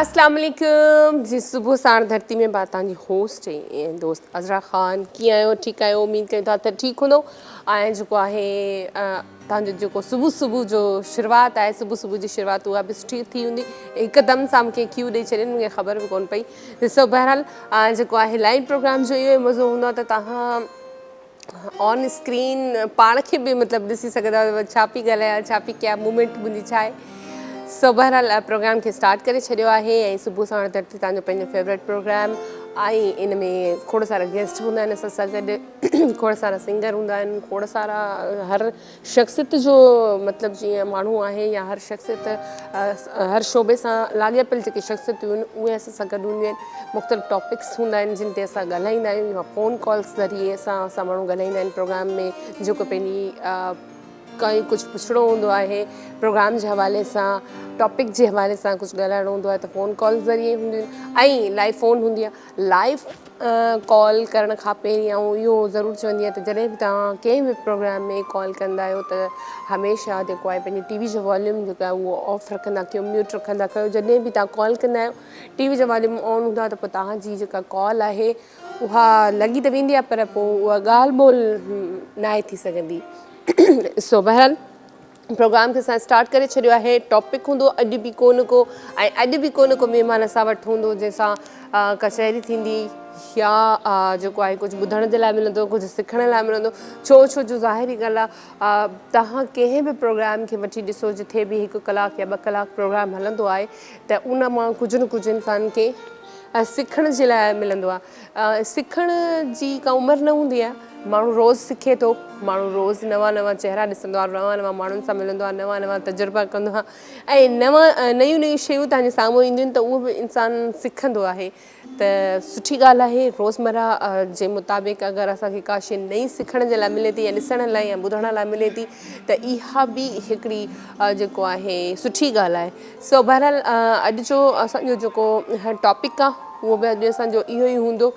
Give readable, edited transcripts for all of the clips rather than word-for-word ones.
अस्सलाम वालेकुम जी। सुबह साण धरती में बात तव्हांजी होस्ट ऐं दोस्त अज़रा ख़ान। कीअं आहियो? ठीकु आहियो? उमेद कयूं था त ठीकु हूंदो। ऐं जेको आहे तव्हांजो जेको सुबुह सुबुह जो शुरूआति आहे, सुबुह जी शुरूआति उहा बि सुठी थी हूंदी। हिकदमि सां मूंखे क्यू ॾेई छॾनि, मूंखे ख़बर बि कोन पई। ॾिसो बहरहाल जेको आहे लाइव प्रोग्राम जो इहो ई मज़ो हूंदो आहे त तव्हां ऑन स्क्रीन पाण खे बि मतिलबु ॾिसी सघंदा आहियो छा पई ॻाल्हायां, छा पई कयां, मूमेंट मुंहिंजी छा आहे। सो बहरहाल प्रोग्राम खे स्टार्ट करे छॾियो आहे ऐं सुबुह साण धरती तव्हांजो पंहिंजो फेवरेट प्रोग्राम। ऐं इन में खोड़ सारा गेस्ट हूंदा आहिनि असां सां गॾु, खोड़ सारा सिंगर हूंदा आहिनि, खोड़ सारा हर शख़्सियत जो मतिलबु जीअं माण्हू आहे या हर शख़्सियत हर शोबे सां लाॻियापियल जेके शख़्सियतूं आहिनि उहे असां सां गॾु हूंदियूं आहिनि। मुख़्तलिफ़ टॉपिक्स हूंदा आहिनि जिन ते असां ॻाल्हाईंदा आहियूं या फ़ोन कॉल्स ज़रिए असां माण्हू ॻाल्हाईंदा आहिनि प्रोग्राम में। जेको पंहिंजी काई कुझु पुछिणो हूंदो आहे प्रोग्राम जे हवाले सां, टॉपिक जे हवाले सां कुझु ॻाल्हाइणो हूंदो आहे त फ़ोन कॉल ज़रिए हूंदियूं आहिनि। ऐं लाइव फ़ोन हूंदी आहे। लाइव कॉल करण खां पहिरीं ऐं इहो ज़रूरु चवंदी आहियां त जॾहिं बि तव्हां कंहिं बि प्रोग्राम में कॉल कंदा आहियो त हमेशह जेको आहे पंहिंजी टीवी जो वॉल्यूम जेको आहे उहो ऑफ रखंदा कयो, म्यूट रखंदा कयो। जॾहिं बि तव्हां कॉल कंदा आहियो टीवी जो वॉल्यूम ऑन हूंदो आहे त पोइ तव्हांजी जेका कॉल आहे उहा लॻी त वेंदी आहे पर पोइ उहा ॻाल्हि ॿोल न आहे थी सघंदी। सो बहरहाल प्रोग्राम खे असां स्टार्ट करे छॾियो आहे। टॉपिक हूंदो अॼु बि कोन को, ऐं अॼु बि कोन को महिमान असां वटि हूंदो जंहिंसां कचहरी थींदी या जेको आहे कुझु ॿुधण जे लाइ मिलंदो, कुझु सिखण लाइ मिलंदो। छो जो ज़ाहिरी ॻाल्हि आहे तव्हां कंहिं बि प्रोग्राम खे वठी ॾिसो जिथे बि 1 कलाक या 2 कलाक प्रोग्राम हलंदो आहे त उन मां कुझु न कुझु इंसान खे सिखण जे लाइ मिलंदो आहे। सिखण जी का उमिरि न हूंदी आहे। माण्हू रोज़ु सिखे थो, माण्हू रोज़ु नवां चहिरा ॾिसंदो आहे, नवां माण्हुनि सां मिलंदो आहे, नवां तजुर्बा कंदो आहे ऐं नयूं शयूं तव्हांजे साम्हूं ईंदियूं आहिनि त उहो बि इंसानु सिखंदो आहे। त सुठी ॻाल्हि आहे। रोज़मर्रा जे मुताबिक़ अगरि असांखे का शइ नई सिखण जे लाइ मिले थी या ॾिसण लाइ या ॿुधण लाइ मिले थी त इहा बि हिकिड़ी जेको आहे सुठी ॻाल्हि आहे। सो बहरहाल अॼु जो असांजो जेको टॉपिक आहे उहो बि अॼु असांजो इहो ई हूंदो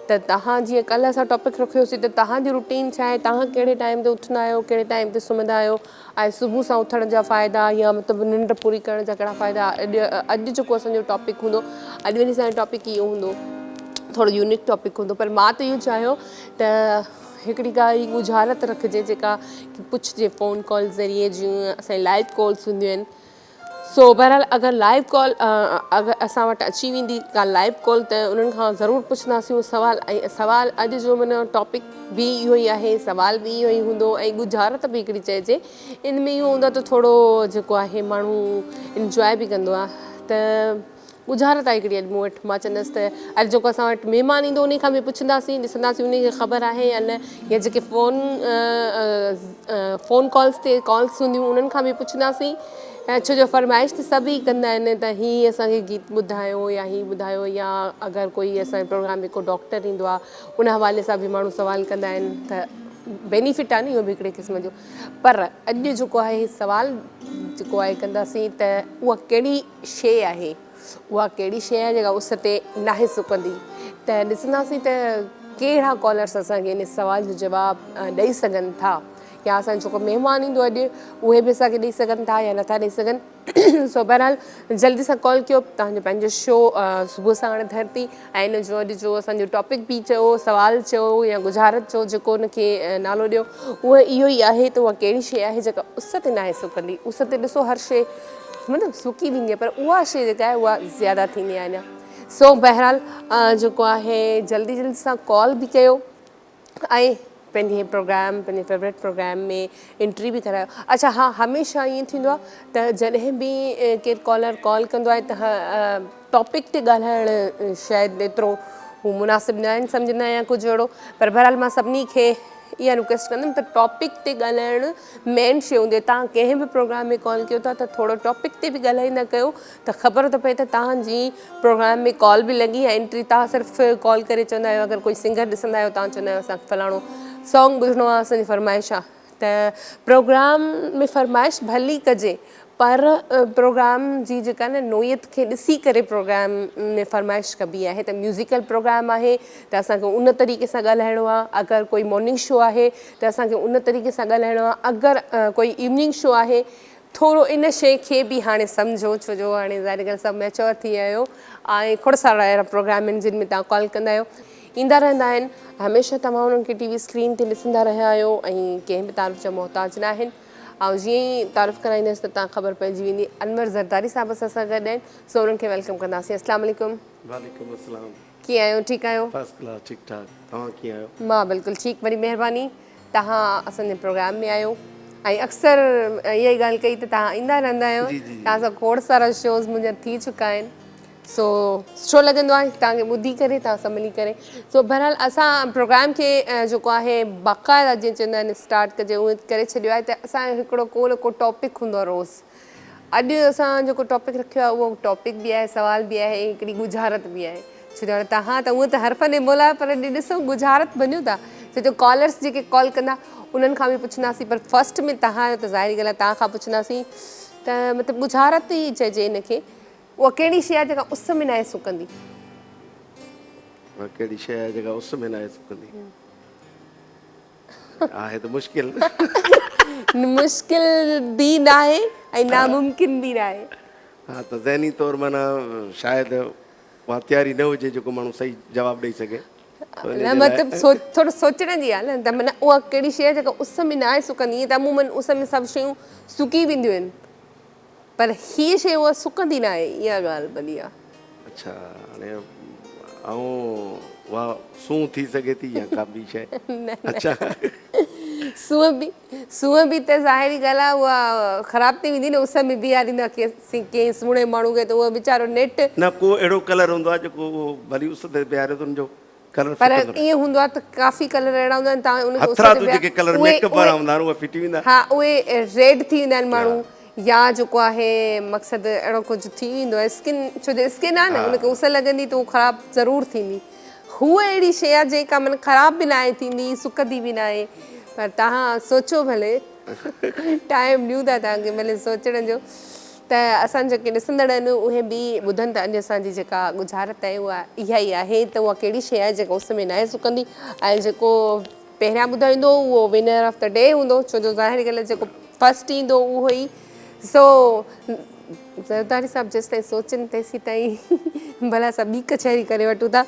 त तव्हां जीअं कल्ह असां टॉपिक रखियोसीं त तव्हांजी रूटीन छा आहे, तव्हां कहिड़े टाइम ते उथंदा आहियो, कहिड़े टाइम ते सुम्हंदा आहियो ऐं सुबुह सां उथण जा फ़ाइदा या मतिलबु निंड पूरी करण जा कहिड़ा फ़ाइदा। अॼु जेको असांजो टॉपिक हूंदो, अॼु वरी असांजो टॉपिक इहो हूंदो, थोरो यूनिक टॉपिक हूंदो। पर मां त इहो चाहियो त हिकिड़ी ॻाल्हि गुज़ारत रखिजे जेका पुछिजे फ़ोन कॉल ज़रिए जीअं असांजी लाइव कॉल्स हूंदियूं आहिनि। सो बहरहाल अगरि लाइव कॉल अगरि असां वटि अची वेंदी का लाइव कॉल त उन्हनि खां ज़रूरु पुछंदासीं उहो सुवाल। ऐं सुवाल अॼु जो माना टॉपिक बि इहो ई आहे, सुवाल बि इहो ई हूंदो ऐं गुज़ारत बि हिकिड़ी चइजे। इन में इहो हूंदो आहे त थोरो जेको आहे माण्हू इंजॉय बि कंदो आहे। त गुज़ारत आहे हिकिड़ी अॼु मूं वटि। मां चवंदसि त अॼु जेको असां वटि महिमान ईंदो उन खां बि पुछंदासीं, ॾिसंदासीं उनखे ख़बर आहे या न, या जेके फ़ोन कॉल्स ते कॉल्स हूंदियूं उन्हनि खां बि पुछंदासीं। ऐं छो जो फरमाइश त सभई कंदा आहिनि त हीअं असांखे गीत ॿुधायो या हीअ ॿुधायो, या अगरि कोई असांजे प्रोग्राम में को डॉक्टर ईंदो आहे उन हवाले सां बि माण्हू सुवाल कंदा आहिनि त बेनिफिट आहे न इहो बि हिकिड़े क़िस्म जो। पर अॼु जेको आहे सुवाल जेको आहे कंदासीं त उहा कहिड़ी शइ आहे, उहा कहिड़ी शइ आहे जेका उस ते नाहे सुकंदी। त ॾिसंदासीं त कहिड़ा कॉलर्स असांखे इन सुवाल जो जवाबु ॾेई सघनि था, या असांजो जेको महिमान ईंदो अॼु उहे बि असांखे ॾेई सघनि था या नथा ॾेई सघनि। सो बहरहाल जल्दी सां कॉल कयो। तव्हांजो पंहिंजो शो सुबुह साण धरती ऐं इन जो अॼु जो असांजो टॉपिक बि चयो, सुवाल चयो या गुज़ारत चयो, जेको उनखे नालो ॾियो उहो इहो ई आहे त उहा कहिड़ी शइ आहे जेका उस ते नाहे सुकंदी। उस ते ॾिसो हर शइ मतिलबु सुकी वेंदी आहे पर उहा शइ जेका आहे उहा ज़्यादा थींदी आहे अञा। सो बहरहाल जेको आहे जल्दी सां कॉल बि कयो ऐं पंहिंजे प्रोग्राम, पंहिंजे फेवरेट प्रोग्राम में एंट्री बि करायो। अच्छा हा, हमेशह ईअं थींदो आहे त जॾहिं बि केरु कॉलर कॉल कंदो आहे त टॉपिक ते ॻाल्हाइणु शायदि एतिरो हू मुनासिबु न आहिनि सम्झंदा आहियां कुझु अहिड़ो। पर बहरहाल मां सभिनी खे इहा रिक्वेस्ट कंदमि त टॉपिक ते ॻाल्हाइणु मेन शइ हूंदी आहे। तव्हां कंहिं बि प्रोग्राम में कॉल कयो था त थोरो टॉपिक ते बि ॻाल्हाईंदा कयो त ख़बर त पए त तव्हांजी प्रोग्राम में कॉल बि लॻी ऐं एंट्री। तव्हां सिर्फ़ु कॉल करे चवंदा आहियो, अगरि कोई सिंगर ॾिसंदा आहियो तव्हां चवंदा आहियो असांखे फलाणो सॉन्ग ॿुधिणो आहे, असांजी फरमाइश आहे। त प्रोग्राम में फरमाइश भली कजे पर प्रोग्राम जी जेका न नोयत खे ॾिसी करे प्रोग्राम में फरमाइश कबी आहे। त म्यूज़िकल प्रोग्राम आहे त असांखे उन तरीक़े सां ॻाल्हाइणो आहे। अगरि कोई मॉर्निंग शो आहे त असांखे उन तरीक़े सां ॻाल्हाइणो आहे। अगरि कोई इवनिंग शो आहे थोरो इन शइ खे बि हाणे सम्झो, छो जो हाणे ज़ाहिर ॻाल्हि सभु मैच्योर थी विया आहियो ऐं खोड़ सारा अहिड़ा प्रोग्राम आहिनि जिन में तव्हां कॉल कंदा आहियो, ईंदा रहंदा आहिनि। हमेशह तव्हां उन्हनि खे टीवी स्क्रीन ते ॾिसंदा रहिया आहियो ऐं कंहिं बि तारीफ़ जा मोहताज न आहिनि। ऐं जीअं ई तारीफ़ कराईंदसि त तव्हां ख़बर पइजी वेंदी। अनवर ज़रदारी साहिब सां गॾु आहिनि, सो उन्हनि खे वेलकम कंदासीं। अस्सलाम वालेकुम। वालेकुम अस्सलाम। कीअं आहियो? ठीकु आहियो? फर्स्ट क्लास, ठीकु ठाक। तव्हां कीअं आहियो? मां बिल्कुलु ठीकु, वरी महिरबानी। तव्हां असांजे प्रोग्राम में आहियो ऐं अक्सर इहा ई ॻाल्हि कई त तव्हां ईंदा रहंदा आहियो। जी जी तव्हां सां खोड़ सारा शोज़ मुंहिंजा थी चुका आहिनि, सो सुठो लॻंदो आहे तव्हांखे ॿुधी करे, तव्हां सां मिली करे। सो बहरहाल असां प्रोग्राम खे जेको आहे बाक़ाइदा जीअं चवंदा आहिनि स्टार्ट कजे उहे करे छॾियो आहे। त असांजो हिकिड़ो को न को टॉपिक हूंदो आहे रोज़। अॼु असां जेको टॉपिक रखियो आहे उहो टॉपिक बि आहे, सुवाल बि आहे, हिकिड़ी गुज़ारत बि आहे। छो जो हाणे तव्हां त उअं त हरफ़ ने ॿोला, पर ॾिसो गुज़ारत बनियो था। छो जो कॉलर्स जेके कॉल कंदा उन्हनि खां बि पुछंदासीं, पर फस्ट में तव्हां त ज़ाहिरी ॻाल्हि आहे तव्हां खां पुछंदासीं त मतिलबु गुज़ारत ई चइजे हिनखे। उहा कहिड़ी शइ आहे जेका उस में न आहे सुकंदी? कहिड़ी शइ आहे जेका उस में न आहे सुकंदी? आहे त मुश्किल। मुश्किल बि न आहे ऐं नामुमकिन बि न आहे। हा, त ज़हनी तौरु माना शायदि उहा तयारी न हुजे जेको माण्हू सही जवाबु ॾेई सघे। न मतिलबु थोरो सोचण जी आहे न, त माना उहा कहिड़ी शइ आहे जेका उस में न आहे सुकंदी। ईअं त अमूमन उस में सभु शयूं सुकी वेंदियूं आहिनि, पर हीअ शइ उहा सुकंदी न आहे, इहा ॻाल्हि भली आहे। अच्छा, हाणे ऐं उहा सूंहं थी सघे थी या का ॿी शइ? अच्छा, सूंहं बि त ज़ाहिरी ॻाल्हि आहे उहा ख़राबु थी वेंदी न, उस में बीहारींदा कंहिं सुहिणे माण्हू खे त उहो वीचारो नेट। न को अहिड़ो कलर हूंदो आहे जेको भली उस ते बीहारे थो हुनजो कलर पर फिटंदो रहे। ईअं हूंदो आहे त काफ़ी कलर अहिड़ा हूंदा आहिनि, तव्हां उनखे उस ते हथरादू जेके कलर मेकअप वारा हूंदा आहिनि उहे फिटी वेंदा। हा, उहे रेड थी वेंदा आहिनि माण्हू, या जेको आहे मक़सदु अहिड़ो कुझु थी वेंदो आहे स्किन, छो जो स्किन आहे न उनखे उस लॻंदी त उहो ख़राबु ज़रूरु थींदी। हूअ अहिड़ी शइ आहे जेका माना ख़राबु बि न आहे थींदी, सुकंदी बि न आहे। पर तव्हां सोचो भले, टाइम ॾियूं था तव्हांखे भले सोचण जो। त असां जेके ॾिसंदड़ आहिनि उहे बि ॿुधनि था अॼु असांजी जेका गुज़ारत आहे उहा इहा ई आहे त उहा कहिड़ी शइ आहे जेका उस में न आहे सुकंदी। ऐं जेको पहिरियां ॿुधाईंदो उहो विनर ऑफ द डे हूंदो, छो जो ज़ाहिरी ॻाल्हि आहे जेको फस्ट ईंदो उहो ई। सो ज़रदारी साहिबु जेसि ताईं सोचनि तेसि ताईं भला असां ॿी कचहरी करे वठूं था।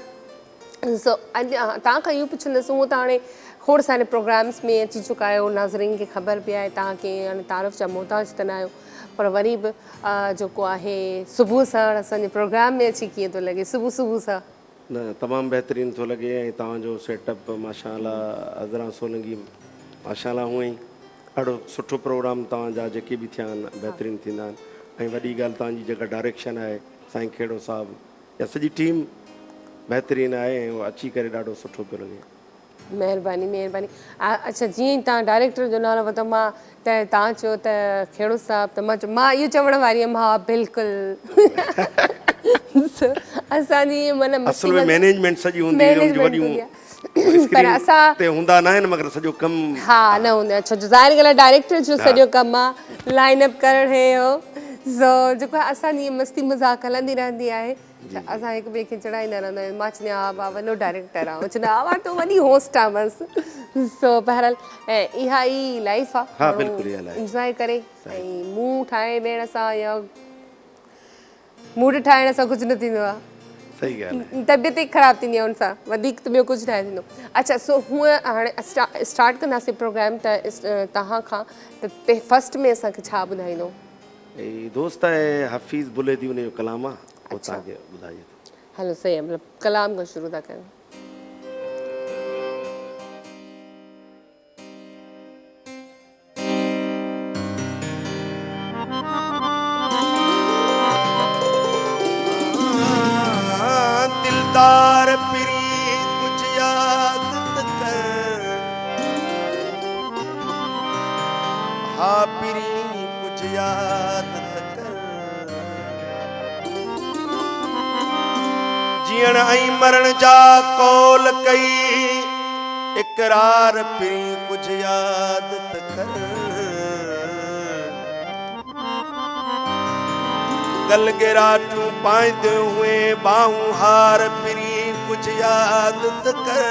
सो अॼु तव्हां खां इहो पुछंदसि, उहो त हाणे खोड़ सारे प्रोग्राम्स में अची चुका आहियो, नाज़रीन खे ख़बर बि आहे, तव्हांखे हाणे तारीफ़ जा मोहताज त न आहियो, पर वरी बि जेको आहे सुबुह साण असांजे प्रोग्राम में अची कीअं थो लॻे सुबुह सां? न, तमामु बहितरीनु थो लॻे ऐं तव्हांजो सेटअप माशाअल्लाह, अज़रा सोलंगी माशाअल्लाह हूअं ई ॾाढो सुठो प्रोग्राम तव्हांजा जेके बि थिया आहिनि बहितरीनु थींदा आहिनि। ऐं वॾी ॻाल्हि तव्हांजी जेका डायरेक्शन आहे साईं खेड़ो साहिबु या सॼी टीम बहितरीनु आहे ऐं उहो अची करे ॾाढो सुठो पियो लॻे। महिरबानी महिरबानी। अच्छा, जीअं ई तव्हां डायरेक्टर जो नालो वरितो मां त तव्हां चयो त खेड़ो साहिबु, त मां इहो चवण वारी हुअमि हा बिल्कुलु। असांजी माना असल में मैनेजमेंट सॼी हूंदी मैनेजमेंट हूंदी आहे, पर असां ते हूंदा न आहिनि मगर सॼो कमु हा न हूंदो आहे, छो जो ज़ाहिर ॻाल्हि आहे डायरेक्टर जो सॼो कमु आहे लाइनअप करणु हे हो। सो जेको आहे असांजी मस्ती मज़ाक हलंदी रहंदी आहे, त असां हिक ॿिए खे चढ़ाईंदा रहंदा आहियूं। मां चवंदी आहियां हा भाउ वॾो डायरेक्टर आहे, चवंदा हा तूं वॾी होस्ट आहे बसि। सो बहरहाल ऐं इहा ई लाइफ आहे, हा बिल्कुलु इहा लाइफ इंजॉय करे ऐं मुंहुं ठाहे ॾियण सां या मूड ठाहिण सां कुझु न थींदो आहे। सही ॻाल्हि आहे। तबियत ई ख़राबु थींदी आहे हुन सां वधीक त ॿियो कुझु न थींदो। अच्छा, सो हूअं हाणे स्टार्ट कंदासीं प्रोग्राम त तव्हां खां त फस्ट में असांखे छा ॿुधाईंदो? दोस्त आहे हफ़ीज़ बुलेदी, उन जो कलाम आहे, उहो तव्हांखे ॿुधाइजे थो। हलो सही आहे, मतिलबु कलाम खां शुरू था कयूं। दिलदार पिरी कुछ याद त कर, हा पिरी कुछ याद त कर, जीअण ऐं मरण जा कौल कई इकरार पिरी कुछ याद त कर, गल गिराटूं पाईंदे हुए बाहूं हार पिरी कुछ याद त कर,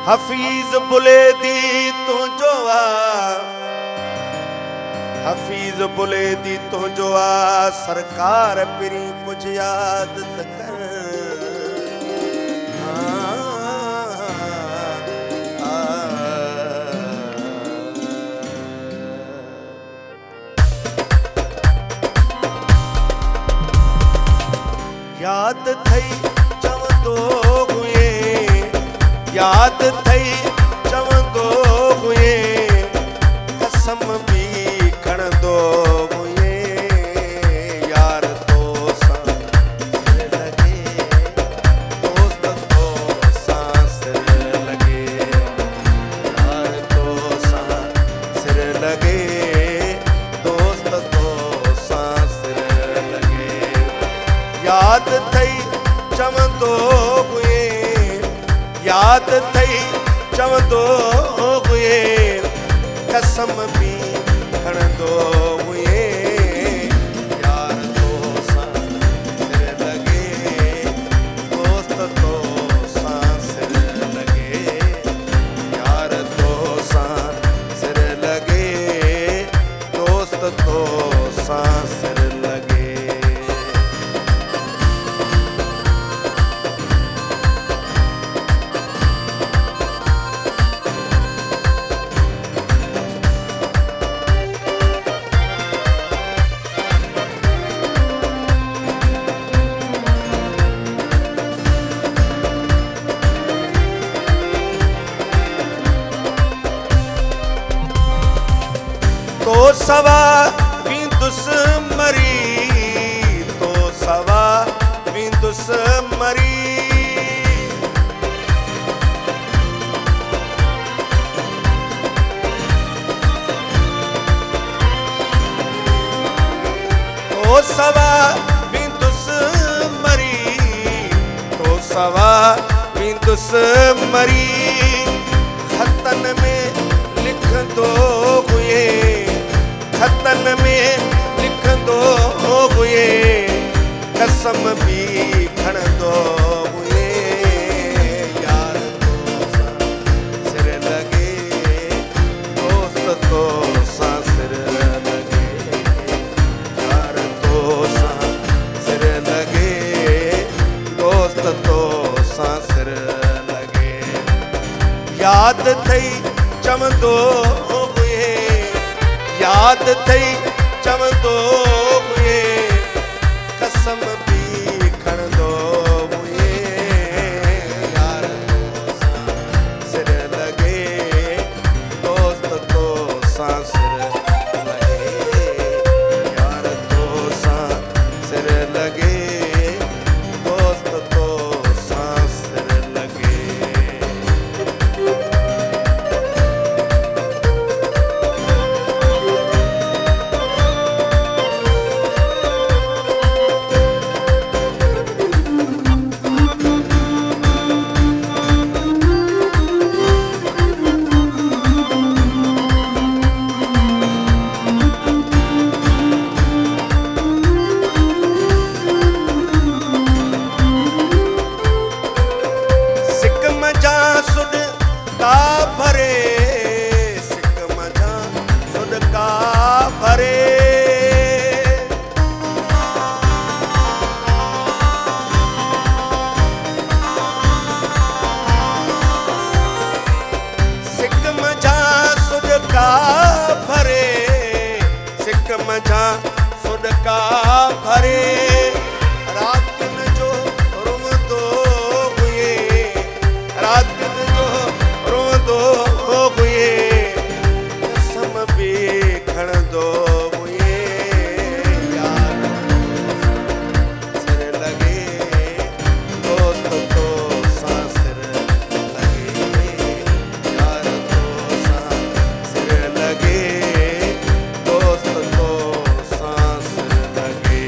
हफीज बुले दी तू जो आ, हफीज बुले दी तू जो आ, सरकार पिरी कुछ याद त कर। याद थई चवंदो हुए, याद थई चवंदो हुए, कसम भी खणंदो हुए, यार तो सां सिर लगे, दोस्त तो सां सिर लगे, यार तो सां सिर लगे, दोस्त तो सां सिर लगे। याद थई चवंदो हुए, याद थई चवंदो हुए, कसम भी खणंदो हुए, यार तो सां सिर लगे, दोस्त तो सां सिर लगे, यार तो सां सिर लगे, दोस्त तो सां सिर लगे। तो सवा विंदुस मरी, तो सवा विंदुस मरी, तो सवा विंदुस मरी, तो सवा विंदुस मरी, खतन में लिखंदो हुए, खतन में लिखंदो हुए, कसम भी खणंदो हुए, यार तो सां सिर लगे, दोस्त तो सां सिर लगे, यार तो सां सिर लगे, दोस्त तो सां सिर लगे। याद थई चवंदो हुए, याद थई चवंदो हुए, कसम भी खणंदो हुए, यार तो सां सिर लगे, दोस्त तो सां सिर लगे, यार तो सां सिर लगे, दोस्त तो सां सिर लगे। मझा सुडका भरे रात जो रोंदो हुए रात जो रोंदो हुए कसम भी खणंदो हुए यार सिर लगे दोस्त तो सां सिर लगे यार तो सां सिर लगे दोस्त तो सां सिर लगे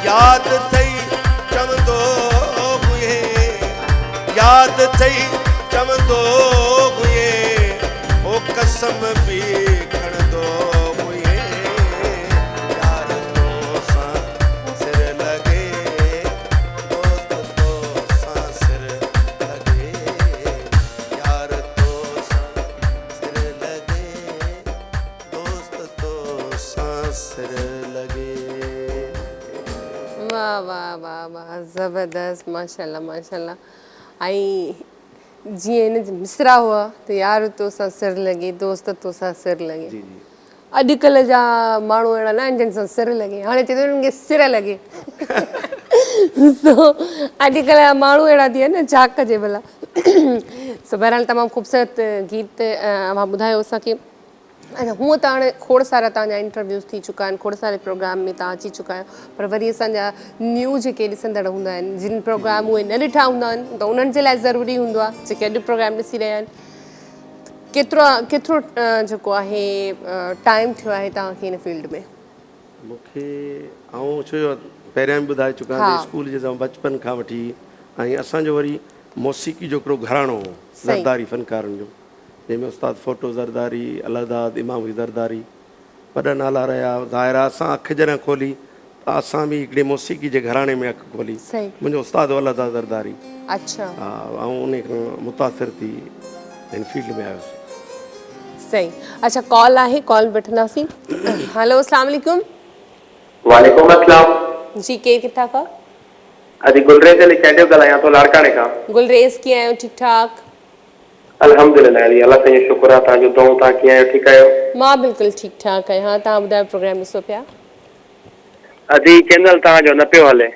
याद थई चवंदो हुए याद थई चवंदो हुए ओ कसम भी खणंदो हुए यार तो सां सिर लगे दोस्त तो सां सिर लगे यार तो सां सिर लगे दोस्त तो सां सिर लगे वाह वाह वाह वाह ज़बरदस्त माशाल्लाह माशाल्लाह ऐं जीअं हिन जा मिसरा हुआ त यार तोसां सिर लॻे दोस्त तोसां सिर लॻे जी जी अॼुकल्ह जा माण्हू अहिड़ा न आहिनि जिन सां सिर लॻे हाणे चए थो हिननि खे सिर लॻे सो अॼुकल्ह जा माण्हू अहिड़ा थी विया आहिनि न छा कजे भला सो बहरहाल तमामु ख़ूबसूरत गीत अव्हां ॿुधायो असांखे अच्छा हूअं त हाणे खोड़ सारा तव्हांजा इंटरव्यूज़ थी चुका आहिनि खोड़ सारे प्रोग्राम में तव्हां अची चुका आहियो पर वरी असांजा न्यू जेके ॾिसंदड़ हूंदा आहिनि जिन प्रोग्राम उहे न ॾिठा हूंदा आहिनि त उन्हनि जे लाइ ज़रूरी हूंदो आहे जेके अॼु प्रोग्राम ॾिसी रहिया आहिनि केतिरो जेको आहे टाइम थियो आहे तव्हांखे हिन फील्ड में मूंखे आउं छो जो पहिरियां बि ॿुधाए चुका हा। आहियां स्कूल जे समय बचपन खां वठी ऐं असांजो वरी मौसीक़ी जो हिकिड़ो घराणो हो सही। ज़रदारी फ़नकारनि जो जंहिंमें उस्ताद फ़ोटो ज़रदारी अलहदाद इमामी ज़रदारी वॾा नाला रहिया ज़ाहिर आहे असां अखि जॾहिं खोली त असां बि हिकिड़े मौसीक़ी जे घराणे में अखि खोली सही मुंहिंजो उस्ताद अलहदाद ज़रदारी अच्छा हा ऐं उन खां मुतासिर थी हिन फील्ड में आयुसि सही अच्छा कॉल आहे कॉल वठंदासीं हेलो अस्सलाम वालेकुम वालेकुम अस्सलाम जी केरु किथां खां अजी गुलरेज अली कैडियो ॻाल्हायां थो लाड़काणे खां गुलरेज़ कीअं आहियो ठीकु ठाक अल्हम्दुलिल्लाह अली अल्लाह साईं जो शुक्र आहे तव्हांजो दुआऊं तव्हां कीअं आहियो ठीकु आहियो मां बिल्कुलु ठीकु ठाक आहियां तव्हां ॿुधायो प्रोग्राम ॾिसो पिया अजी चैनल तव्हांजो न पियो हले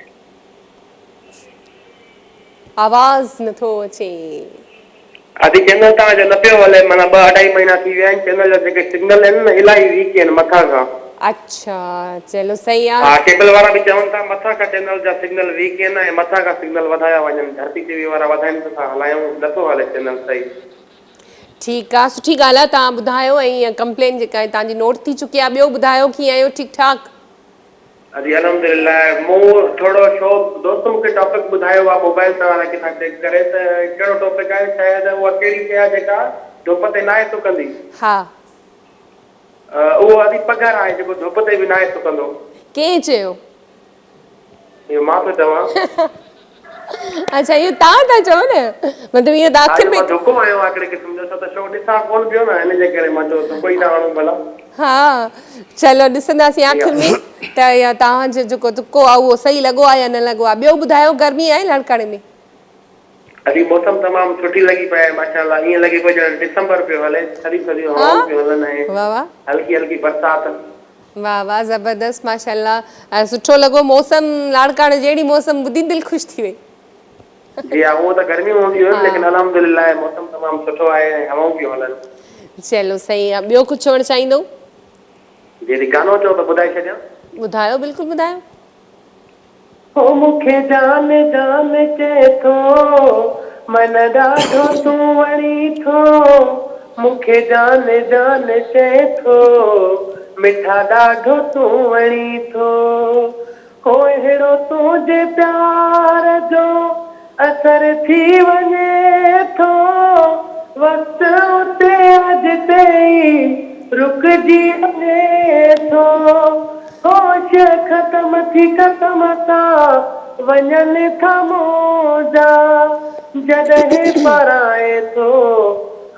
आवाज़ नथो अचे अजी चैनल तव्हांजो न पियो हले माना 2-2.5 महीना थी विया आहिनि चैनल जा जेके सिग्नल आहिनि न इलाही वीक आहिनि मथां खां अच्छा चलो सही हा आहे केबल वारा बि चवनि था मथां खां चैनल जा सिग्नल वीक आहिनि ऐं मथां खां सिग्नल वधाया वञनि धरती टीवी वारा वधाइनि था हलायूं नथो हले चैनल सही ठीकु आहे सुठी ॻाल्हि आहे तव्हां ॿुधायो ऐं कंप्लेन जेका आहे तव्हांजी नोट थी चुकी आहे ॿियो ॿुधायो कीअं आहियो ठीकु ठाक अजी अल्हम्दुलिल्लाह मूं थोरो शो दोस्त मूंखे टॉपिक ॿुधायो आहे मोबाइल सां हाणे किथां चेक करे त कहिड़ो टॉपिक आहे शायदि उहा कहिड़ी शइ आहे जेका धुप ते नाहे सुकंदी हा उहो अॼु पघार आहे जेको धुप ते बि नाहे सुकंदो कंहिं चयो इहो मां थो चवां अच्छा इहो तव्हां था चओ न मतिलबु इहो त आख़िर में मां धुको आयो आहे हिकिड़े क़िस्म जो त शो ॾिसां कोन पियो न हिन जे करे मां चयो धुको ई था हणूं भला हा चलो ॾिसंदासीं आख़िर में त इहा तव्हांजो जेको तुको आहे उहो सही लॻो आहे या न लॻो आहे ॿियो ॿुधायो गर्मी आहे लाड़काणे में अॼु मौसम तमामु सुठी लॻी पई आहे माशाल्लाह ईअं लॻे पियो ॼण डिसंबर पियो हले थधी थधी हवाऊं पियो हलनि ऐं वाह वाह हल्की हल्की बरसाति वाह वाह ज़बरदस्त माशाल्लाह ऐं सुठो लॻो मौसम लाड़काणे जहिड़ी मौसम ॿुधी दिलि ख़ुशि थी वई जी हा उहो त गर्मी हूंदी हुई लेकिन अल्हम्दुलिल्लाह मौसम तमामु सुठो आहे ऐं हवाऊं पियूं हलनि चलो सही आहे ॿियो कुझु चवणु चाहींदो जॾहिं गानो चओ त ॿुधाए छॾियां ॿुधायो बिल्कुलु ॿुधायो हो मूंखे जान जान चए थो मन ॾाढो तूं वणी थो मूंखे जान जान चए थो मिठा ॾाढो तूं वणी थो हो अहिड़ो तुंहिंजे प्यार जो असर थी वञे थो वक़्तु उते अॼु ई रुकिजी वञे थो होश ख़तम थी ख़तम था वञनि था मौजा जॾहिं पराए थो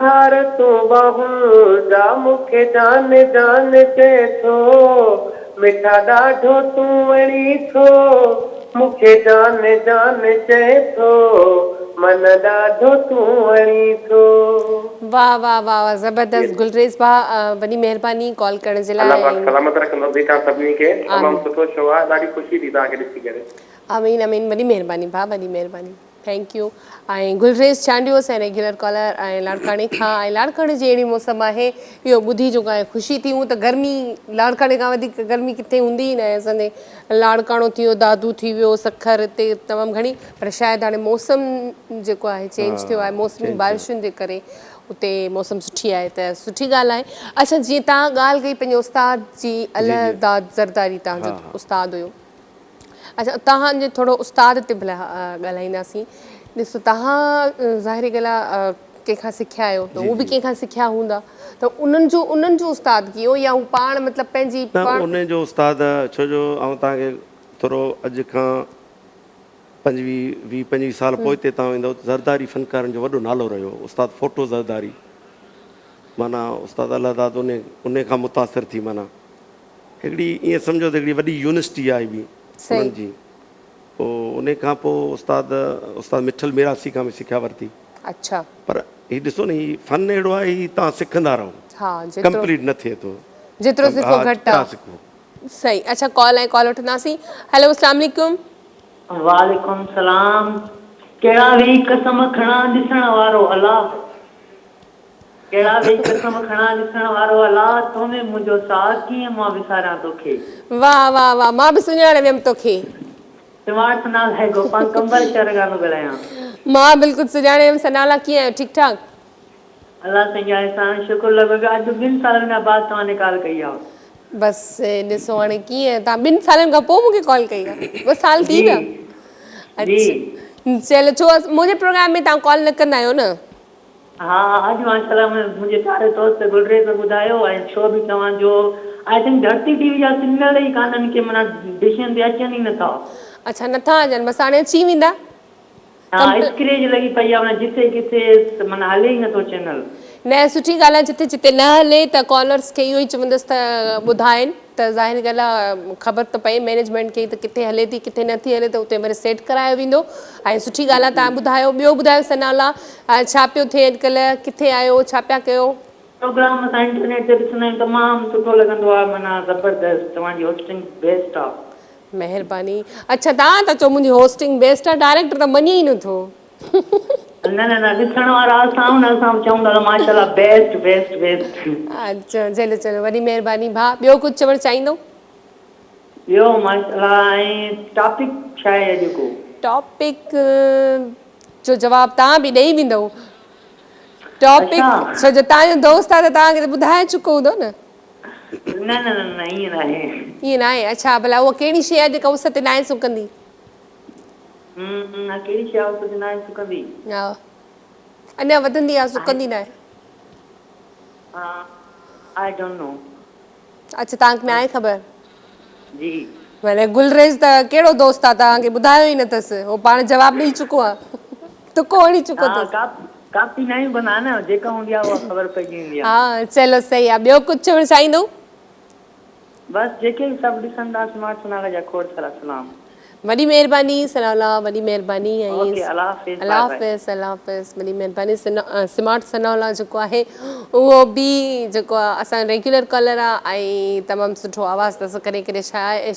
हार तूं बाहूं जा मूंखे जान जान चए थो मिठा ॾाढो तूं वणी थो मूंखे जान जान चए थो मन ॾाढो तूं वणी थो वाह वाह वाह वाह ज़बरदस्त गुलरेज़ भाउ वॾी महिरबानी कॉल करण जे अल्लाह पाक लाइ सलामत रखंदो बेटा सभिनी खे तमामु सुठो शो आहे ॾाढी ख़ुशी थी तव्हांखे ॾिसी करे आमीन आमीन वॾी महिरबानी भाउ वॾी महिरबानी थैंक यू ऐं गुलरेज़ चांडियोस ऐं रेगुलर कॉलर ऐं लाड़काणे खां ऐं लाड़काणे जी अहिड़ी मौसम आहे इहो ॿुधी जेको आहे ख़ुशी थी हूं त गर्मी लाड़काणे खां वधीक गर्मी किथे हूंदी ई न आहे असांजे लाड़काणो थी वियो दादू थी वियो सखर हिते तमामु घणी पर शायदि हाणे मौसम जेको आहे चेंज थियो आहे मौसमी बारिशुनि जे करे उते मौसम सुठी आहे त सुठी ॻाल्हि आहे अच्छा जीअं तव्हां ॻाल्हि कई पंहिंजे उस्ताद जी अलहदाद ज़रदारी तव्हांजो उस्ताद हुयो अच्छा तव्हांजे थोरो उस्ताद ते भला ॻाल्हाईंदासीं। ॾिसो तव्हां ज़ाहिरी ॻाल्हि आहे कंहिंखां सिखिया आहियो त उहो बि कंहिंखां सिखिया हूंदा त उन्हनि जो उस्ताद कीअं या हू पाण मतिलबु पंहिंजी न उन जो उस्ताद छो जो आउं तव्हांखे थोरो अॼु खां 25 साल पोइ हिते तव्हां वेंदव ज़रदारी फ़नकारनि जो वॾो नालो रहियो उस्ताद फोटो ज़रदारी माना उस्ताद अलादाद उन खां मुतासिर थी माना हिकिड़ी ईअं सम्झो त हिकिड़ी वॾी यूनिवर्सिटी आहे बि उन्हनि जी पोइ उन खां पोइ उस्ताद मिठल मिरासी खां बि सिखिया वरिती। अच्छा पर हीउ ॾिसो न हीउ फन अहिड़ो आहे हीउ तव्हां सिखंदा रहो हा कंप्लीट न थिए थो जेतिरो सिखो घटि आहे सही। अच्छा कॉल वठंदासीं। हेलो अस्सलाम वालेकुम। वालेकुम सलाम। कहिड़ा वेही कसम खणा ॾिसण वारो अलाह कहिड़ा वेही कसम खणा ॾिसण वारो अलाह तोमें मुंहिंजो साथ कीअं मां विसारियां तोखे। वाह वाह वाह मां बि सुञाणे वियमि तोखे। स्मार्ट नाल है गोपाल कंबर शहर गानो ॻाल्हायां। मां बिल्कुलु सुञाणे वियमि। सनाला कीअं आहियो ठीकु ठाक? अलाह साईं एहसान शुक्र लॻो अॼु 2 सालनि खां बाद तव्हांने कॉल कई आहे। बसि ॾिसो हाणे कीअं तव्हां 2 सालनि खां पोइ मूंखे कॉल कई आहे 2 साल थी जी विया। जी अच्छा चलो छो मुंहिंजे प्रोग्राम में तव्हां कॉल न कंदा आहियो न? हा अॼु माशाल्लाह मुंहिंजे प्यारे दोस्त गुलरेज़ ॿुधायो ऐं शो बि तव्हांजो आई थिंक धरती टीवी जा सिग्नल ई कान्हनि की माना डिशनि ते अचनि ई नथा। अच्छा नथा अचनि बसि हाणे अची वेंदा। हा स्क्रेच लॻी पई आहे माना जिथे किथे माना हले ई नथो चैनल। न सुठी ॻाल्हि आहे जिते जिते न हले त कॉलर्स खे इहो ई चवंदसि त ॿुधाइनि त ज़ाहिर ॻाल्हि आहे ख़बर त पए मैनेजमेंट खे त किथे हले थी किथे नथी हले त उते वरी सेट करायो वेंदो ऐं सुठी ॻाल्हि आहे। तव्हां ॿुधायो ॿियो ॿुधायो सनाला छा पियो थिए अॼुकल्ह किथे आहियो छा पिया कयो? प्रोग्राम असां इंटरनेट ते ॾिसंदा आहियूं तमामु सुठो लॻंदो आहे माना ज़बरदस्त तव्हांजी होस्टिंग बेस्ट आहे। महिरबानी। अच्छा तव्हां था चओ मुंहिंजी होस्टिंग बेस्ट आहे डायरेक्टर त मञे ई नथो। न न न ॾिसण वारा असां न असां चवंदा माशाल्लाह बेस्ट बेस्ट बेस्ट। अच्छा चलो चलो वॾी महिरबानी भाउ। ॿियो कुझु चवणु चाहींदो? ॿियो माशाल्लाह ऐं टॉपिक छा आहे अॼु को? टॉपिक जो जवाबु तव्हां बि ॾेई वेंदव। टॉपिक अच्छा छो जो तव्हांजो दोस्त आहे त तव्हांखे त ॿुधाए चुको हूंदो न। न न न न ईअं न आहे। ईअं न आहे। अच्छा भला उहा कहिड़ी शइ आहे जेका उस ते न आहे सुकंदी? कहिड़ी शइ उस ते न आहे सुकंदी? हा अञा वधंदी आहे सुकंदी न आहे। I don't know. अच्छा तव्हांखे न आहे ख़बर? जी भले गुलरेज़ त कहिड़ो दोस्त आहे तव्हांखे ॿुधायो ई न अथसि उहो पाण जवाबु ॾेई चुको आहे तुको हणी चुको हा अथसि। कापी न बना न जेका हूंदी आहे उहा ख़बर पइजी वेंदी आहे। हा चलो सही आहे। ॿियो कुझु चवणु चाहींदो? बसि जेके बि सभु ॾिसंदा स्मार्ट सनाला जा खोड़ सारा सलाम। वॾी महिरबानी सनाला वॾी महिरबानी ऐं ओके अल्लाह हाफ़िज़ अलाह बाय बाय। हाफ़िज़ अलाह हाफ़िज़ वॾी महिरबानी। स्मार्ट सनाला जेको आहे उहो बि जेको आहे असांजो रेगुलर कॉलर आहे ऐं तमामु सुठो आवाज़ु अथसि करे करे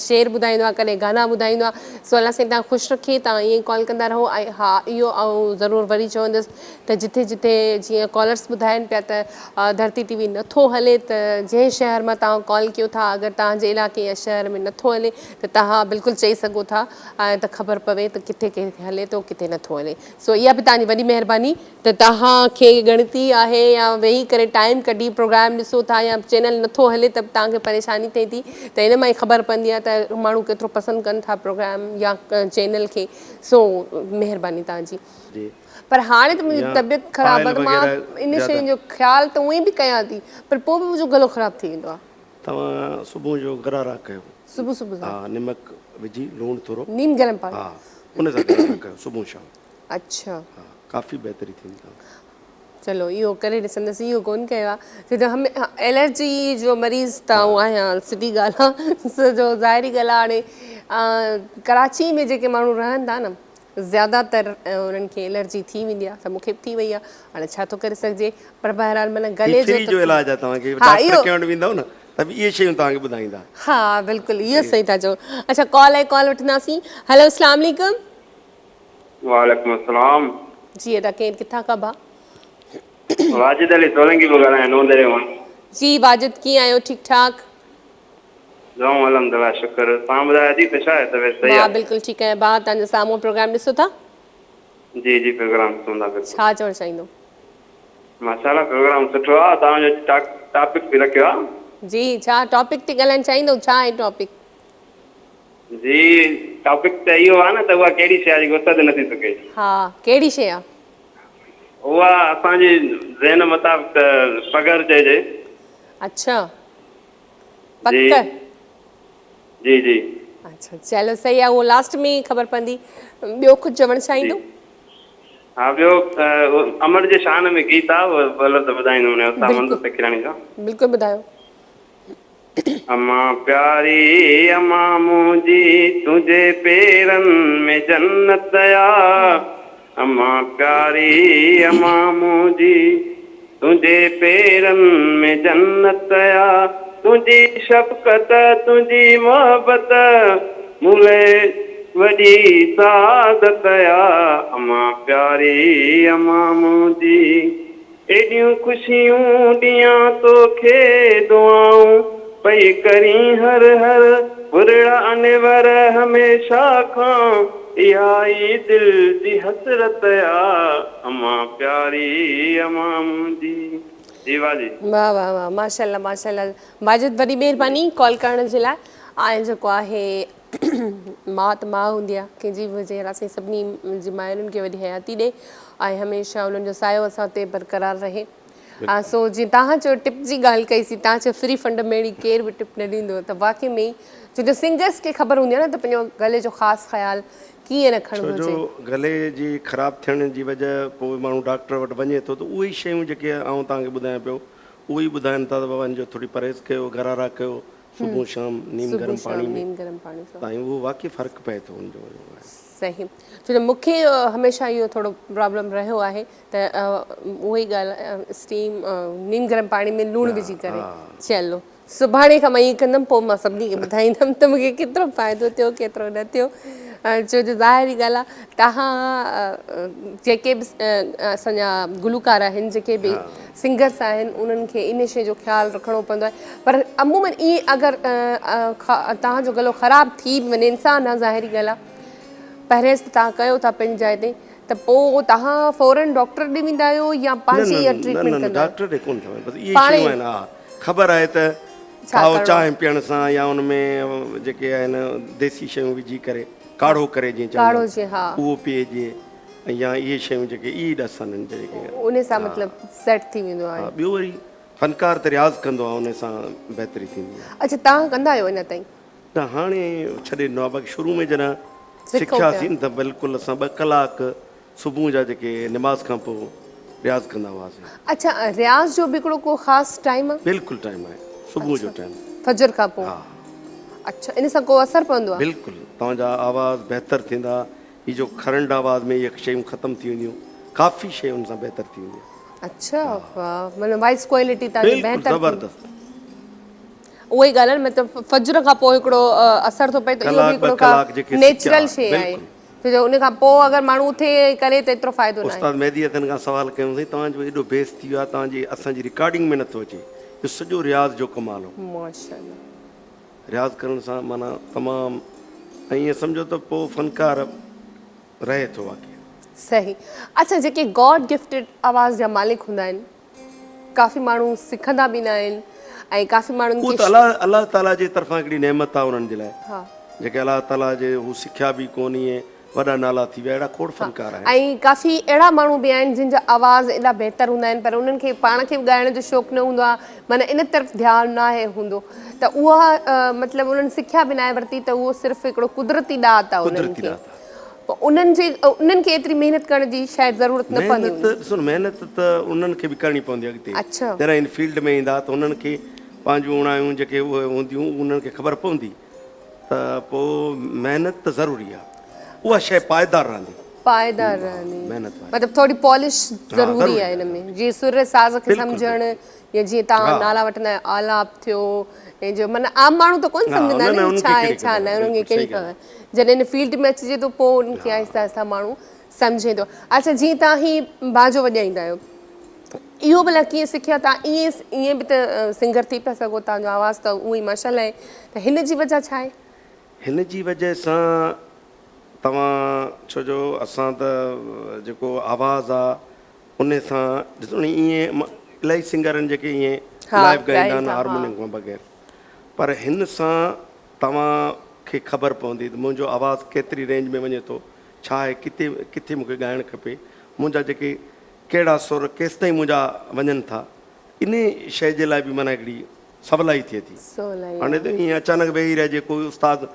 शेर ॿुधाईंदो आहे कॾहिं गाना ॿुधाईंदो आहे। सो अलाह साईं तव्हां ख़ुशि रखे तव्हां ईअं कॉल कंदा रहो। ऐं हा इहो ऐं ज़रूरु वरी चवंदसि त जिथे जिथे जीअं कॉलर्स ॿुधाइनि पिया त धरती टीवी नथो हले त जंहिं शहर मां तव्हां कॉल कयो था अगरि तव्हांजे इलाइक़े या शहर में नथो हले त तव्हां बिल्कुलु चई सघो था ऐं त ख़बर पवे त किथे किथे हले थो किथे नथो हले। सो इहा बि तव्हांजी वॾी महिरबानी त तव्हांखे ॻणती आहे या वेही करे टाइम कढी प्रोग्राम ॾिसो था या चैनल नथो हले त तव्हांखे परेशानी थिए थी त इन मां ई ख़बर पवंदी आहे त माण्हू केतिरो पसंदि कनि था प्रोग्राम या चैनल खे। सो महिरबानी तव्हांजी। पर हाणे त मुंहिंजी तबियत ख़राबु आहे त मां इन शयुनि जो ख़्यालु त उअं बि कयां थी पर पोइ बि मुंहिंजो गलो ख़राबु थी वेंदो आहे। तव्हां सुबुह जो गरारा कयो। सुबुह सुबुह हा निमक विझी लूणु थोरो नीम गरम पाणी। हा उन सां गरारा कयो सुबुह शाम। अच्छा हा काफ़ी बहितरी थींदी अथव। चलो इहो करे ॾिसंदसि इहो कोन कयो आहे छो जो एलर्जी जो मरीज़ त आऊं आहियां सिधी ॻाल्हि आहे। सो जो ज़ाहिरी ॻाल्हि आहे हाणे कराची में जेके माण्हू रहनि था न ज़्यादातर उन्हनि खे एलर्जी थी वेंदी आहे त मूंखे बि थी वई आहे हाणे छा थो करे सघिजे पर बहरहाल माना गले जो इलाजु आहे तव्हांखे हा डॉक्टर इहो के वटि वेंदव न त बि इहे शयूं तव्हांखे ॿुधाईंदा। हा बिल्कुलु इहो सही था चओ। अच्छा कॉल वठंदासीं। हेलो अस्सलाम वालेकुम। वालेकुम अस्सलाम। जी अदा केरु किथां खां भाउ? वाजिद अली सोलंकी पियो ॻाल्हायां नोंदरे मां। जी वाजिद कीअं आहियो ठीकु ठाक? जाऊं अलहमदिल्ला शुक्र। तव्हां ॿुधायो अदी त छा आहे तबियत सही मां आहे? बिल्कुलु ठीकु आहियां भाउ तव्हांजे साम्हूं प्रोग्राम ॾिसो था? जी जी प्रोग्राम ॾिसूं था बिल्कुलु। छा चवणु चाहींदो? माशाल्लाह प्रोग्राम सुठो आहे। तव्हांजो टॉपिक बि रखियो आहे। जी छा टॉपिक ते ॻाल्हाइणु चाहींदो छा आहे टॉपिक? जी टॉपिक त इहो आहे न त उहा कहिड़ी शइ आहे जेकी उस्ताद नथी सघे? हा, कहिड़ी शइ आहे? उहा असांजी ज़हन मुताबिक़ त पघर चइजे। अच्छा, जी पक। जी जी अच्छा, चलो सही आहे, उहो लास्ट में ई ख़बर पवंदी। ॿियो कुझु चवणु चाहींदो? हा, ॿियो अमर जे शान में गीत आहे, उहो बोलो त ॿुधाईंदो उन उस्ताद बिल्कुलु मंसूर तखिरानी सां। बिल्कुलु ॿुधायो। अम्मा प्यारी अम्मा मुंहिंजी तुंहिंजे पेरनि में जन्नत आ। अम्मा प्यारी अम्मा मुंहिंजी तुंहिंजे पेरनि में जन्नत आ। तुंहिंजी शफ़क़त तुंहिंजी मोहबत मूले वॾी सादत आ। अम्मा प्यारी अम्मा मुंहिंजी एॾियूं ख़ुशियूं ॾियां तोखे दुआऊं पई करी हर हर बुरड़ा अनवर हमेशा खां इहा ई दिल जी हसरत आ। अम्मा प्यारी अम्मा मुंहिंजी। जी वाह जी। वाह वाह वाह, माशाल्लाह माशाल्लाह। माजिद, वॾी महिरबानी कॉल करण जे लाइ। ऐं जेको आहे माउ त माउ हूंदी आहे, कंहिंजी बि हुजे, असां सभिनी जी माइरुनि खे वॾी हयाती ॾे ऐं हमेशह उन्हनि जो सायो असां ते बरक़रार रहे। सो जीअं तव्हां चयो टिप जी ॻाल्हि कईसीं, तव्हां चयो फ्री फंड में अहिड़ी केर बि टिप न ॾींदो, त वाक़ई में छो जो सिंगर्स खे ख़बर हूंदी आहे न त पंहिंजो गले जो ख़ासि ख़्यालु कीअं रखणु छो जो घुरिजे। गले जी ख़राबु थियण जी वजह पोइ माण्हू डॉक्टर वटि वञे थो, त उहे ई शयूं जेके आउं तव्हांखे ॿुधायां पियो उहे ई ॿुधाइनि था त बाबा हिन जो थोरी परहेज़ कयो, गरारा कयो, सुबुह शाम नीम सुबुह गरम पाणी शाम में, नीम गरम पाणी सां। तव्हां उहो वाक़ई फ़र्क़ु पए थो हुनजो। सही, छो जो मूंखे हमेशह इहो थोरो प्रॉब्लम रहियो आहे त उहा ई ॻाल्हि स्टीम नीम गरम पाणी में लूणु विझी करे। चलो, सुभाणे खां मां ईअं कंदमि, पोइ मां सभिनी खे ॿुधाईंदमि त मूंखे केतिरो फ़ाइदो थियो केतिरो न थियो। छो जो ज़ाहिरी ॻाल्हि आहे, तव्हां जेके बि असांजा गुलूकार आहिनि, जेके बि सिंगर्स आहिनि, उन्हनि खे इन शइ जो ख़्यालु रखिणो पवंदो आहे। पर अमूमन ईअं अगरि तव्हांजो गलो ख़राबु थी बि वञे, इंसानु आहे, ज़ाहिरी ॻाल्हि आहे, परहेज़ तव्हां कयो था पंहिंजी जाइ ते, त पोइ तव्हां फौरन डॉक्टर ॾे वेंदा आहियो या पंहिंजी इहा ट्रीटमेंट कंदा आहियो? डॉक्टर ॾे कोन थो, बसि इहे शयूं आहिनि। हा, ख़बर आहे त खाओ चांहि पीअण सां या उन में जेके आहिनि देसी शयूं विझी करे काढ़ो करे जीअं काढ़ो चवंदा जी, हा, उहो पीएजे, या इहे शयूं जेके ई ॾस आहिनि जेके उन सां मतिलबु सेट थी वेंदो आहे। ॿियो वरी फ़नकार त रियाज़ कंदो आहे, उन सां बहितरी थींदी आहे। अच्छा, तव्हां कंदा आहियो अञा ताईं? त हाणे छॾे ॾिनो आहे, बाक़ी शुरू में जॾहिं सिखो सिखियासीं न त बिल्कुलु असां 2 कलाक सुबुह जा जेके निमाज़ खां पोइ रियाज़ कंदा हुआसीं। अच्छा, रियाज़ जो बि हिकिड़ो को ख़ासि टाइम आहे? बिल्कुलु टाइम आहे, सुबुह जो टाइम, फजर खां पोइ? अच्छा, इन सां को असरु पवंदो आहे? बिल्कुलु तव्हांजा आवाज़ बहितरु थींदा, ही जो खरंड आवाज़ में इहे शयूं ख़तमु थी वेंदियूं, काफ़ी शइ उन सां बहितरु थी वेंदी। अच्छा, वाह, मतिलबु वॉइस क्वालिटी तव्हांजी बहितरु, ज़बरदस्त। उहा ई ॻाल्हि आहे, मतिलबु फजर खां पोइ हिकिड़ो असरु थो पए, त इहो बि हिकिड़ो नेचुरल शइ आहे, छो जो उन खां पोइ अगरि माण्हू उथे करे त एतिरो फ़ाइदो न आहे। उस्ताद मेहदी हथनि खां सवाल कयोसीं, तव्हांजो एॾो बेस थी वियो आहे, तव्हांजी असांजी रिकॉर्डिंग में नथो अचे, इहो सॼो रियाज़ जो कमाल हो। माशाल्लाह, रियाज़ करण सां माना तमामु, ऐं ईअं सम्झो त पोइ फ़नकार रहे थो वाक़ई। सही। अच्छा, जेके गॉड गिफ्टेड आवाज़ जा मालिक हूंदा आहिनि, काफ़ी माण्हू सिखंदा बि न आहिनि ऐं काफ़ी माण्हुनि उहो खे त अलाह ताला जे तरफ़ां हिकिड़ी नेमत आहे उन्हनि जे लाइ, जेके अलाह ताला जे हू सिखिया बि कोन्हे, वॾा नाला थी विया, अहिड़ा खोड़ फ़नकार आहिनि। ऐं काफ़ी अहिड़ा माण्हू बि आहिनि जिन जा आवाज़ एॾा बहितरु हूंदा आहिनि, पर उन्हनि खे पाण खे बि ॻाइण जो शौक़ु न हूंदो आहे, माना इन तरफ़ ध्यानु न आहे हूंदो, त उहा मतिलबु उन्हनि सिखिया बि न आहे वरिती, त उहो सिर्फ़ु हिकिड़ो कुदरती ॾात आहे उन्हनि खे, पोइ उन्हनि खे एतिरी महिनत करण जी शायदि ज़रूरत न पवंदी। महिनत त उन्हनि खे बि करणी पवंदी अॻिते, अच्छा, जॾहिं इन फील्ड में ईंदा त उन्हनि खे पंहिंजूं उणायूं जेके उहे हूंदियूं उन्हनि खे ख़बर पवंदी, त पोइ महिनत त ज़रूरी आहे, उहा शइ पाइदार रहंदी। पाइदार रहंदी, मतिलबु थोरी पॉलिश ज़रूरी आहे हिन में, जीअं सुर साज़ खे सम्झणु, या जीअं तव्हां नाला वठंदा आहियो आलाप थियो, ऐं जो माना आम माण्हू त कोन सम्झंदा आहिनि छा आहे छा न, उन्हनि खे कहिड़ी ख़बर, जॾहिं हिन फील्ड में अचिजे थो पोइ उन्हनि खे आहिस्ता आहिस्ता माण्हू सम्झे थो। अच्छा, जीअं तव्हां ही बाजो वॼाईंदा आहियो, इहो भला कीअं सिखिया तव्हां? ईअं बि त सिंगर थी पिया सघो, तव्हांजो आवाज़ त उहो ई माशाल्लाह आहे, त हिन जी वजह छा आहे? हिन जी वजह सां तव्हां, छो जो असां त जेको आवाज़ आहे उन सां ॾिसो न, ईअं इलाही सिंगरनि जेके ईअं लाइव ॻाईंदा आहिनि हारमोनियम खां बग़ैर, पर हिन सां तव्हां खे ख़बर पवंदी त मुंहिंजो आवाज़ु केतिरी रेंज में वञे थो, छा आहे, किथे किथे मूंखे ॻाइणु खपे, मुंहिंजा जेके कहिड़ा सुर केसि ताईं मुंहिंजा वञनि था, इन शइ जे लाइ बि माना हिकिड़ी सवलाई थिए थी। सवलाई हाणे त ईअं अचानक वेही रहिजे, कोई उस्तादु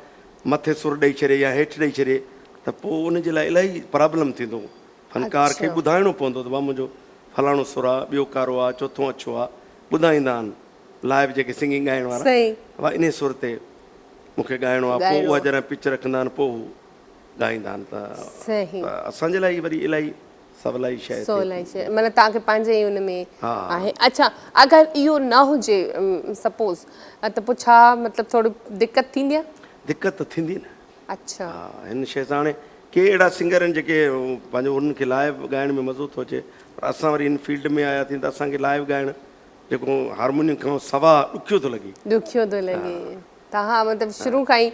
मथे सुर ॾेई छॾे या हेठि ॾेई छॾे त पोइ उन जे लाइ इलाही प्रॉब्लम थींदो। फनकार खे ॿुधाइणो पवंदो त भाउ मुंहिंजो फलाणो सुर आहे, ॿियो कारो आहे, चोथों अछो आहे, ॿुधाईंदा आहिनि लाइव जेके सिंगिंग ॻाइण वारा, सही भाउ इन सुर ते मूंखे ॻाइणो आहे, पोइ उहा जॾहिं पिच रखंदा आहिनि पोइ हू ॻाईंदा आहिनि। सही त असांजे लाइ वरी इलाही सवलाई शइ सवलाई शइ, मतिलबु तव्हांखे पंहिंजे ई हुन में हा। आहे। अच्छा, अगरि इहो न हुजे सपोज़ त पोइ छा मतिलबु थोरी दिक़त थींदी आहे? दिक़त त थींदी न। अच्छा, हा, हिन शइ सां हाणे के अहिड़ा सिंगर आहिनि जेके पंहिंजो उन्हनि खे लाइव ॻाइण में मज़ो थो अचे, पर असां वरी इन फील्ड में आया थी त असांखे लाइव ॻाइणु जेको हारमोनियम खां सवा ॾुखियो थो लॻे। ॾुखियो थो लॻे। तव्हां मतिलबु शुरू खां ई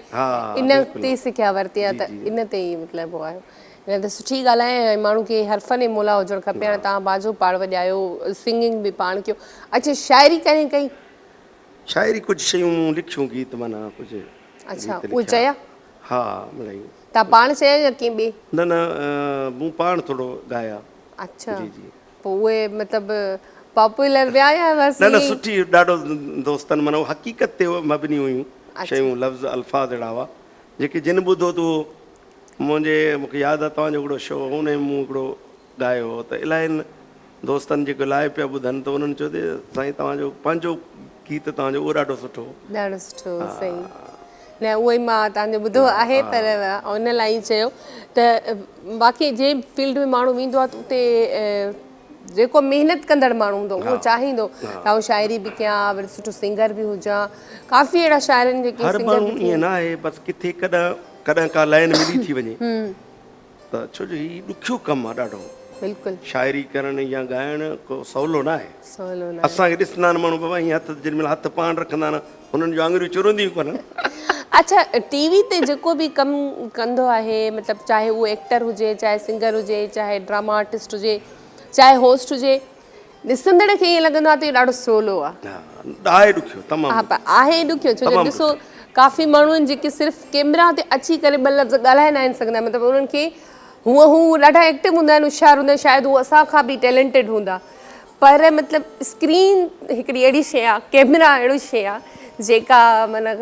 इन ते सिखिया वरिती आहे, त इन ते ई मतिलबु आहियो। इन त सुठी ॻाल्हि आहे, माण्हू खे हरफ़न ऐं मोला हुजणु खपे। हाणे तव्हां बाजो पाण वॼायो, सिंगिंग बि पाण कयो। अच्छा, शाइरी कॾहिं कई? शाइरी कुझु शयूं लिखियूं, गीत माना कुझु। अच्छा, उहे चया? हा, मिलाई। तव्हां पाण चया या कंहिं ॿिए? न न, मूं पाण थोरो ॻाया। अच्छा, जी जी। पोइ उहे मतिलबु पॉपुलर विया या बसि? न न, सुठी, ॾाढो दोस्तनि माना हक़ीक़त ते मबनी हुयूं शयूं, लफ़्ज़ अल्फाज़ अहिड़ा हुआ जेके जिन ॿुधो त उहो मूंखे यादि आहे तव्हांजो हिकिड़ो शो हुन में मूं हिकिड़ो ॻायो हो, त इलाही दोस्तनि जेके लाइव पिया ॿुधनि त उन्हनि चयो त साईं तव्हांजो पंहिंजो गीत तव्हांजो उहो ॾाढो सुठो। ॾाढो सुठो, सही। न उहो ई मां तव्हांजो ॿुधो आहे, पर उन लाइ ई चयो त बाक़ी जंहिं फील्ड में माण्हू वेंदो आहे त उते जेको महिनत कंदड़ माण्हू हूंदो उहो चाहींदो त आउं शाइरी बि कयां, वरी सुठो सिंगर बि हुजां। काफ़ी अहिड़ा शाइर आहिनि जेके हर माण्हू ईअं न आहे, बसि किथे कॾहिं कॾहिं का लाइन मिली थी वञे त छो जो हीउ ॾुखियो कमु आहे ॾाढो। बिल्कुलु शाइरी करणु या ॻाइणु को सवलो न आहे। सवलो न। असांखे ॾिसंदा आहिनि माण्हू, बाबा हीअं हथु जेॾी महिल हथु पाण रखंदा आहिनि हुननि जूं आङुरियूं चुरंदियूं कोन्हनि। अच्छा, टीवी ते जेको बि कमु कंदो आहे, मतिलबु चाहे उहो एक्टर हुजे, चाहे सिंगर हुजे, चाहे ड्रामा आर्टिस्ट हुजे, चाहे होस्ट हुजे, ॾिसंदड़ खे ईअं लॻंदो आहे त इहो ॾाढो सवलो आहे। आहे ॾुखियो तमामु। हा, पर आहे ॾुखियो, छो जो ॾिसो काफ़ी माण्हू आहिनि जेके सिर्फ़ु कैमरा ते अची करे ॿ लफ़्ज़ ॻाल्हाए न आहिनि सघंदा, मतिलबु उन्हनि खे हू ॾाढा एक्टिव हूंदा आहिनि, होशियारु हूंदा आहिनि, शायदि उहो असांखां बि टैलेंटेड हूंदा, पर मतिलबु स्क्रीन हिकिड़ी अहिड़ी शइ आहे, कैमरा अहिड़ी शइ आहे जेका माना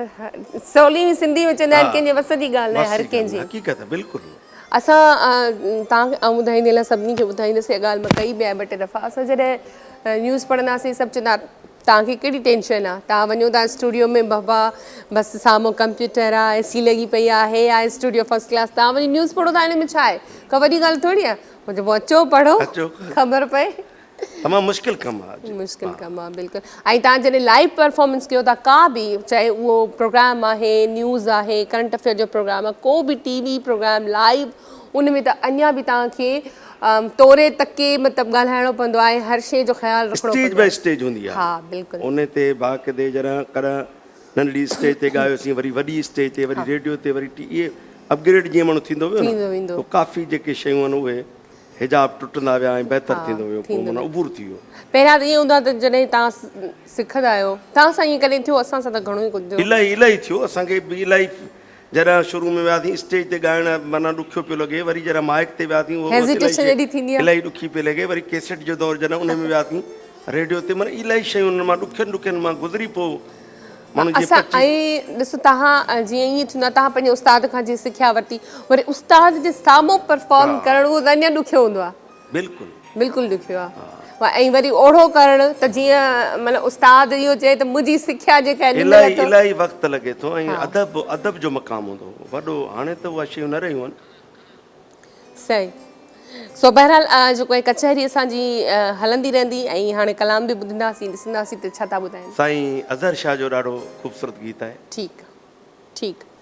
सवली सिंधी में चवंदा आहिनि कंहिंजे वस जी ॻाल्हि न आहे, हर कंहिंजी। हक़ीक़त आहे, बिल्कुलु। असां तव्हांखे ऐं ॿुधाईंदे लाइ सभिनी खे ॿुधाईंदासीं, इहा ॻाल्हि मां कई बि आहे ॿ टे दफ़ा। असां जॾहिं न्यूज़ पढ़ंदासीं सभु चवंदा तव्हांखे कहिड़ी टेंशन आहे, तव्हां वञो था स्टूडियो में, बाबा बसि साम्हूं कंप्यूटर आहे, एसी लॻी पई आहे, आहे स्टूडियो फस्ट क्लास, तव्हां वञी न्यूज़ पढ़ो था, हिन में छा आहे, का वॾी ॻाल्हि थोरी आहे। मुंहिंजो अचो पढ़ो, ख़बर पए। तमामु मुश्किल कमु आहे, मुश्किल कमु आहे, बिल्कुलु। ऐं तव्हां जॾहिं लाइव परफॉर्मेंस कयो था, का बि, चाहे उहो प्रोग्राम आहे, न्यूज़ आहे, करंट अफेयर जो प्रोग्राम आहे, को बि टीवी प्रोग्राम लाइव, उन में त अञा बि तव्हांखे तोरे तके मतिलबु ॻाल्हाइणो पवंदो आहे, हर शइ जो ख़्यालु रखिणो पवंदो आहे। स्टेज बाय स्टेज हूंदी आहे। हा, बिल्कुलु। उन ते बाक़ाइदे जरा कॾहिं नंढड़ी स्टेज ते ॻायोसीं, वरी वॾी स्टेज ते, वरी रेडियो ते, वरी इहे अपग्रेड जीअं माण्हू थींदो वियो न, काफ़ी जेके शयूं आहिनि उहे हिजाब टुटंदा विया ऐं बहितरु थींदो वियो, पोइ माना उबूर थी वियो। पहिरियां त ईअं हूंदो आहे त जॾहिं तव्हां सिखंदा आहियो, तव्हां सां ईअं कॾहिं थियो? असां सां त घणो ई कुझु इलाही इलाही थियो, असांखे बि इलाही। जॾहिं शुरू में वियासीं स्टेज ते ॻाइणु माना ॾुखियो पियो लॻे, वरी जॾहिं माइक ते वियासीं इलाही ॾुखी पियो लॻे, वरी कैसेट जो दौरु जॾहिं उन में वियासीं, रेडियो ते, माना इलाही शयूं मां ॾुखियनि मां गुज़री पोइ माण्हू। ऐं ॾिसो, तव्हां जीअं ईअं थींदो आहे, तव्हां पंहिंजे उस्ताद खां जीअं सिखिया वरिती, वरी उस्ताद जे साम्हूं परफॉर्म करणु उहो अञा ॾुखियो हूंदो आहे। बिल्कुलु बिल्कुलु ॾुखियो आहे। ऐं वरी ओढ़ो करणु त जीअं माना उस्ताद इहो चए त मुंहिंजी सिखिया जेका इलाही वक़्तु लॻे थो, ऐं अदब जो मक़ाम हूंदो वॾो। हाणे त उहा शयूं न रहियूं आहिनि। सही। सो बहरहाल जेको आहे कचहरी असांजी हलंदी रहंदी, ऐं हाणे कलाम बि ॿुधंदासीं, ॾिसंदासीं त छा था ॿुधाइनि। साईं अज़हर शाह जो ॾाढो ख़ूबसूरत गीत आहे। ठीकु ठीकु।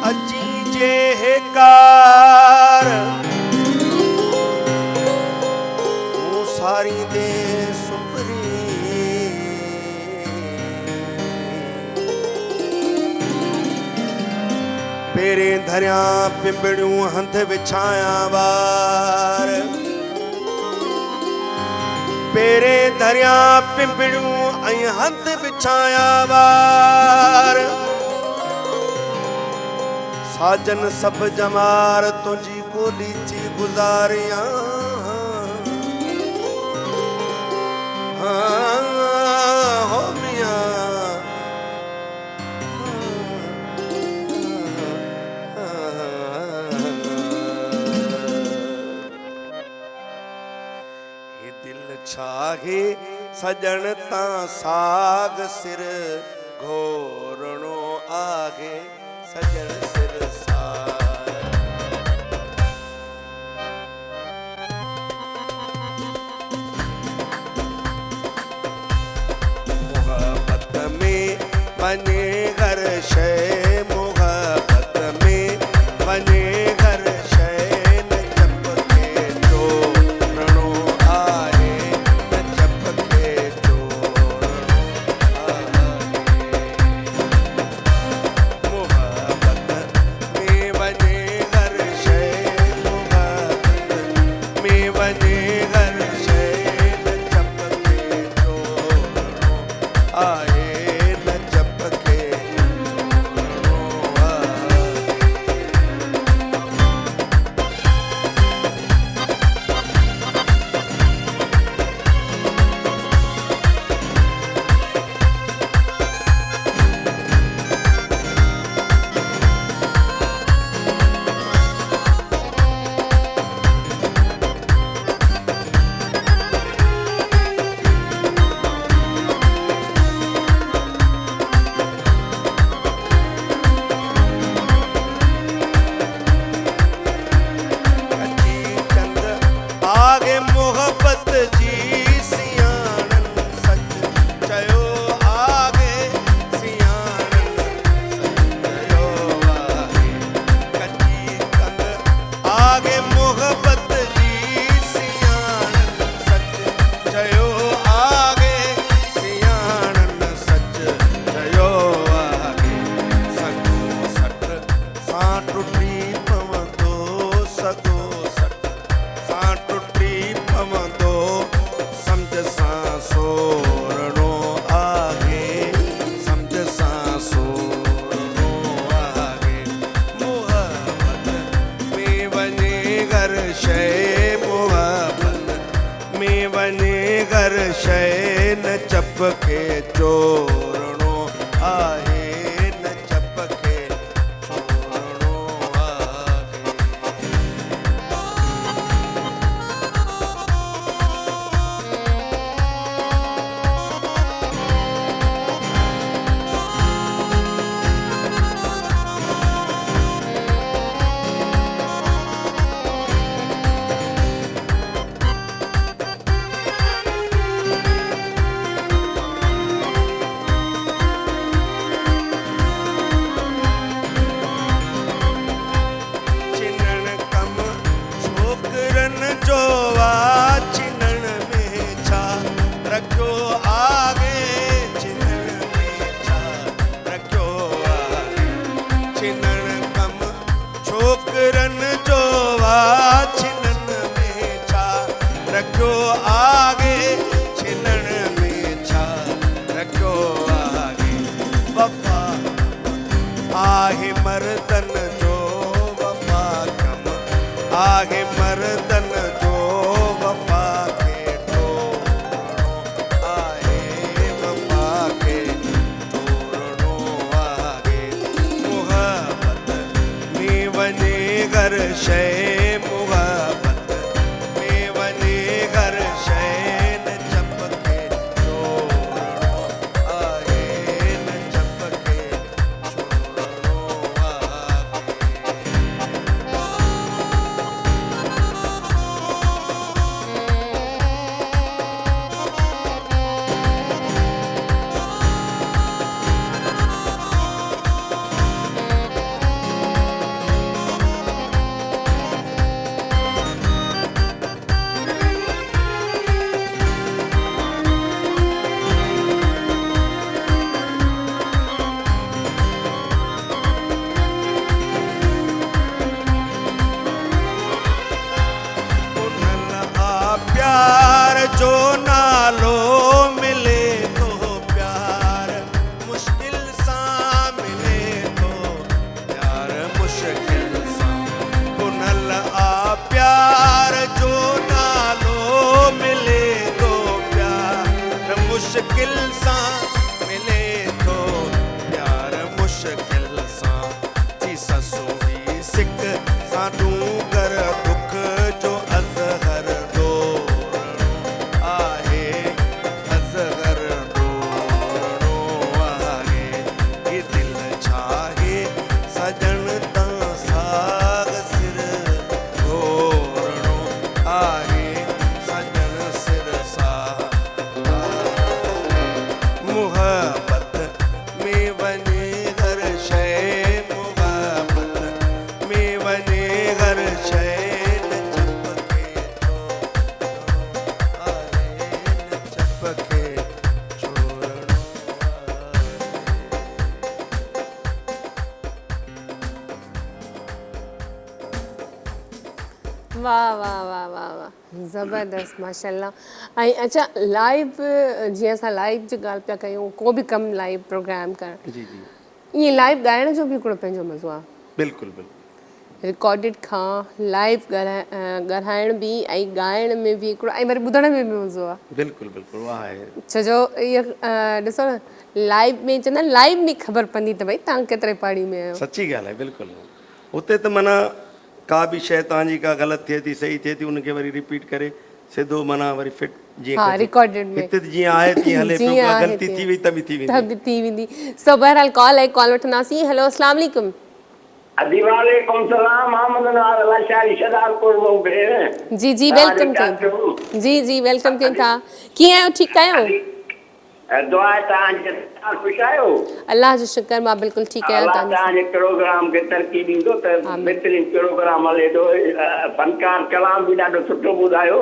अची जे हेकार वो सारी दे सुपरी पेरे धरिया पिंबड़ियूं हंध विछाया बार पेरे दरिया पिंपड़ियूं ऐं हंध बिछाया वार साजन सब जमार तुझी गोली ची गुजारियां हो मियां ये दिल छागे सजन ता साग सिर घोरणो आगे सजन सिर साग मोहब्बत में बने घर शय मोहब्बत में बने घर शय न जप के जो रणो आए न जप के जो रणो मोहब्बत में बने घर शय मोहब्बत में बने घर शय न जप के जो रणो आए न जप के रणो आए कच्ची चंद आगे मोहब्बत जी सियाणन सच चयो आगे सियाणन सच चयो आगे कच्ची चंद आगे मोहब्बत जी सियाणन सच चयो आगे सियाणन सच चयो आगे सगो सट सां टुटी पवंदो सगो सट सां टुटी पवंदो सम्झ सां सोरणो आगे सम्झ सां सोरणो आगे मोहब्बत में वञे घर शय मोहब्बत में वञे घर शय न चप के चोरणो आहे न चप के चोरणो आहे चिनण कम छोकरन जो वा चिनण में छा रखो आगे चिनण में छा रखो आगे चिनण कम छोकरन जो वा चिनण में छा रखो आगे चिनण में छा रखो आगे वफा आहे मर्दन जो वफा कम आहे मर्दन जो वफा के ठोकणो आहे मुश्किल सां मिले थो प्यार मुश्किल सां थी ससु ही सिक साडू कर दुख जो अज़हर डोरणो आहे अज़हर डोरणो आहे ये दिल छाहे सजन तां साग सिर घोरणो आहे सजन सिर सा मुहब्बत में वने हर शय मुहब्बत में वने हर शय न चपके छोड़णो आहे न चपके छोड़णो वाह वाह वाह वाह वाह ज़बरदस्त माशाल्लाह। ऐं अच्छा लाइव जीअं असां लाइव जी ॻाल्हि पिया कयूं को बि कमु लाइव प्रोग्राम करणु जी जी ईअं लाइव ॻाइण जो बि हिकिड़ो पंहिंजो मज़ो आहे बिल्कुलु बिल्कुलु रिकॉर्डिड खां लाइव ॻाल्हाइण बि ऐं ॻाइण में बि हिकिड़ो ऐं वरी ॿुधण में बि मज़ो आहे बिल्कुलु बिल्कुलु उहा आहे छो जो इहो ॾिसो न लाइव में चवंदा आहिनि लाइव में ख़बर पवंदी त भई तव्हां केतिरे पाड़ी में आहियो सची ॻाल्हि आहे बिल्कुलु उते त माना का बि शइ तव्हांजी का ग़लति थिए थी सही थिए थी उनखे वरी रिपीट करे सिधो माना वरी फिट जीअं हा कजे। रिकॉर्डेड में हिते त जीअं आहे तीअं हले पियो जीअं का आहे ग़लती तीअं। थी वई त बि थी वेंदी तब थी वेंदी सो बहरहाल कॉल आहे कॉल वठंदासीं हेलो अस्सलाम वालेकुम वालेकुम सलाम मोहम्मद नवाज़ शारी शदारपुर में भेण जी जी वेलकम कयूं जी जी वेलकम कयूं था कीअं आहियो ठीकु आहियो दुआ तव्हांजे ख़ुशि आहियो अल्लाह जो शुक्र मां बिल्कुलु ठीकु आहियां अल्लाह तव्हांजी तव्हांजे प्रोग्राम खे तरक़ी ॾींदो त बहितरीन प्रोग्राम हले थो फनकार कलाम बि ॾाढो सुठो ॿुधायो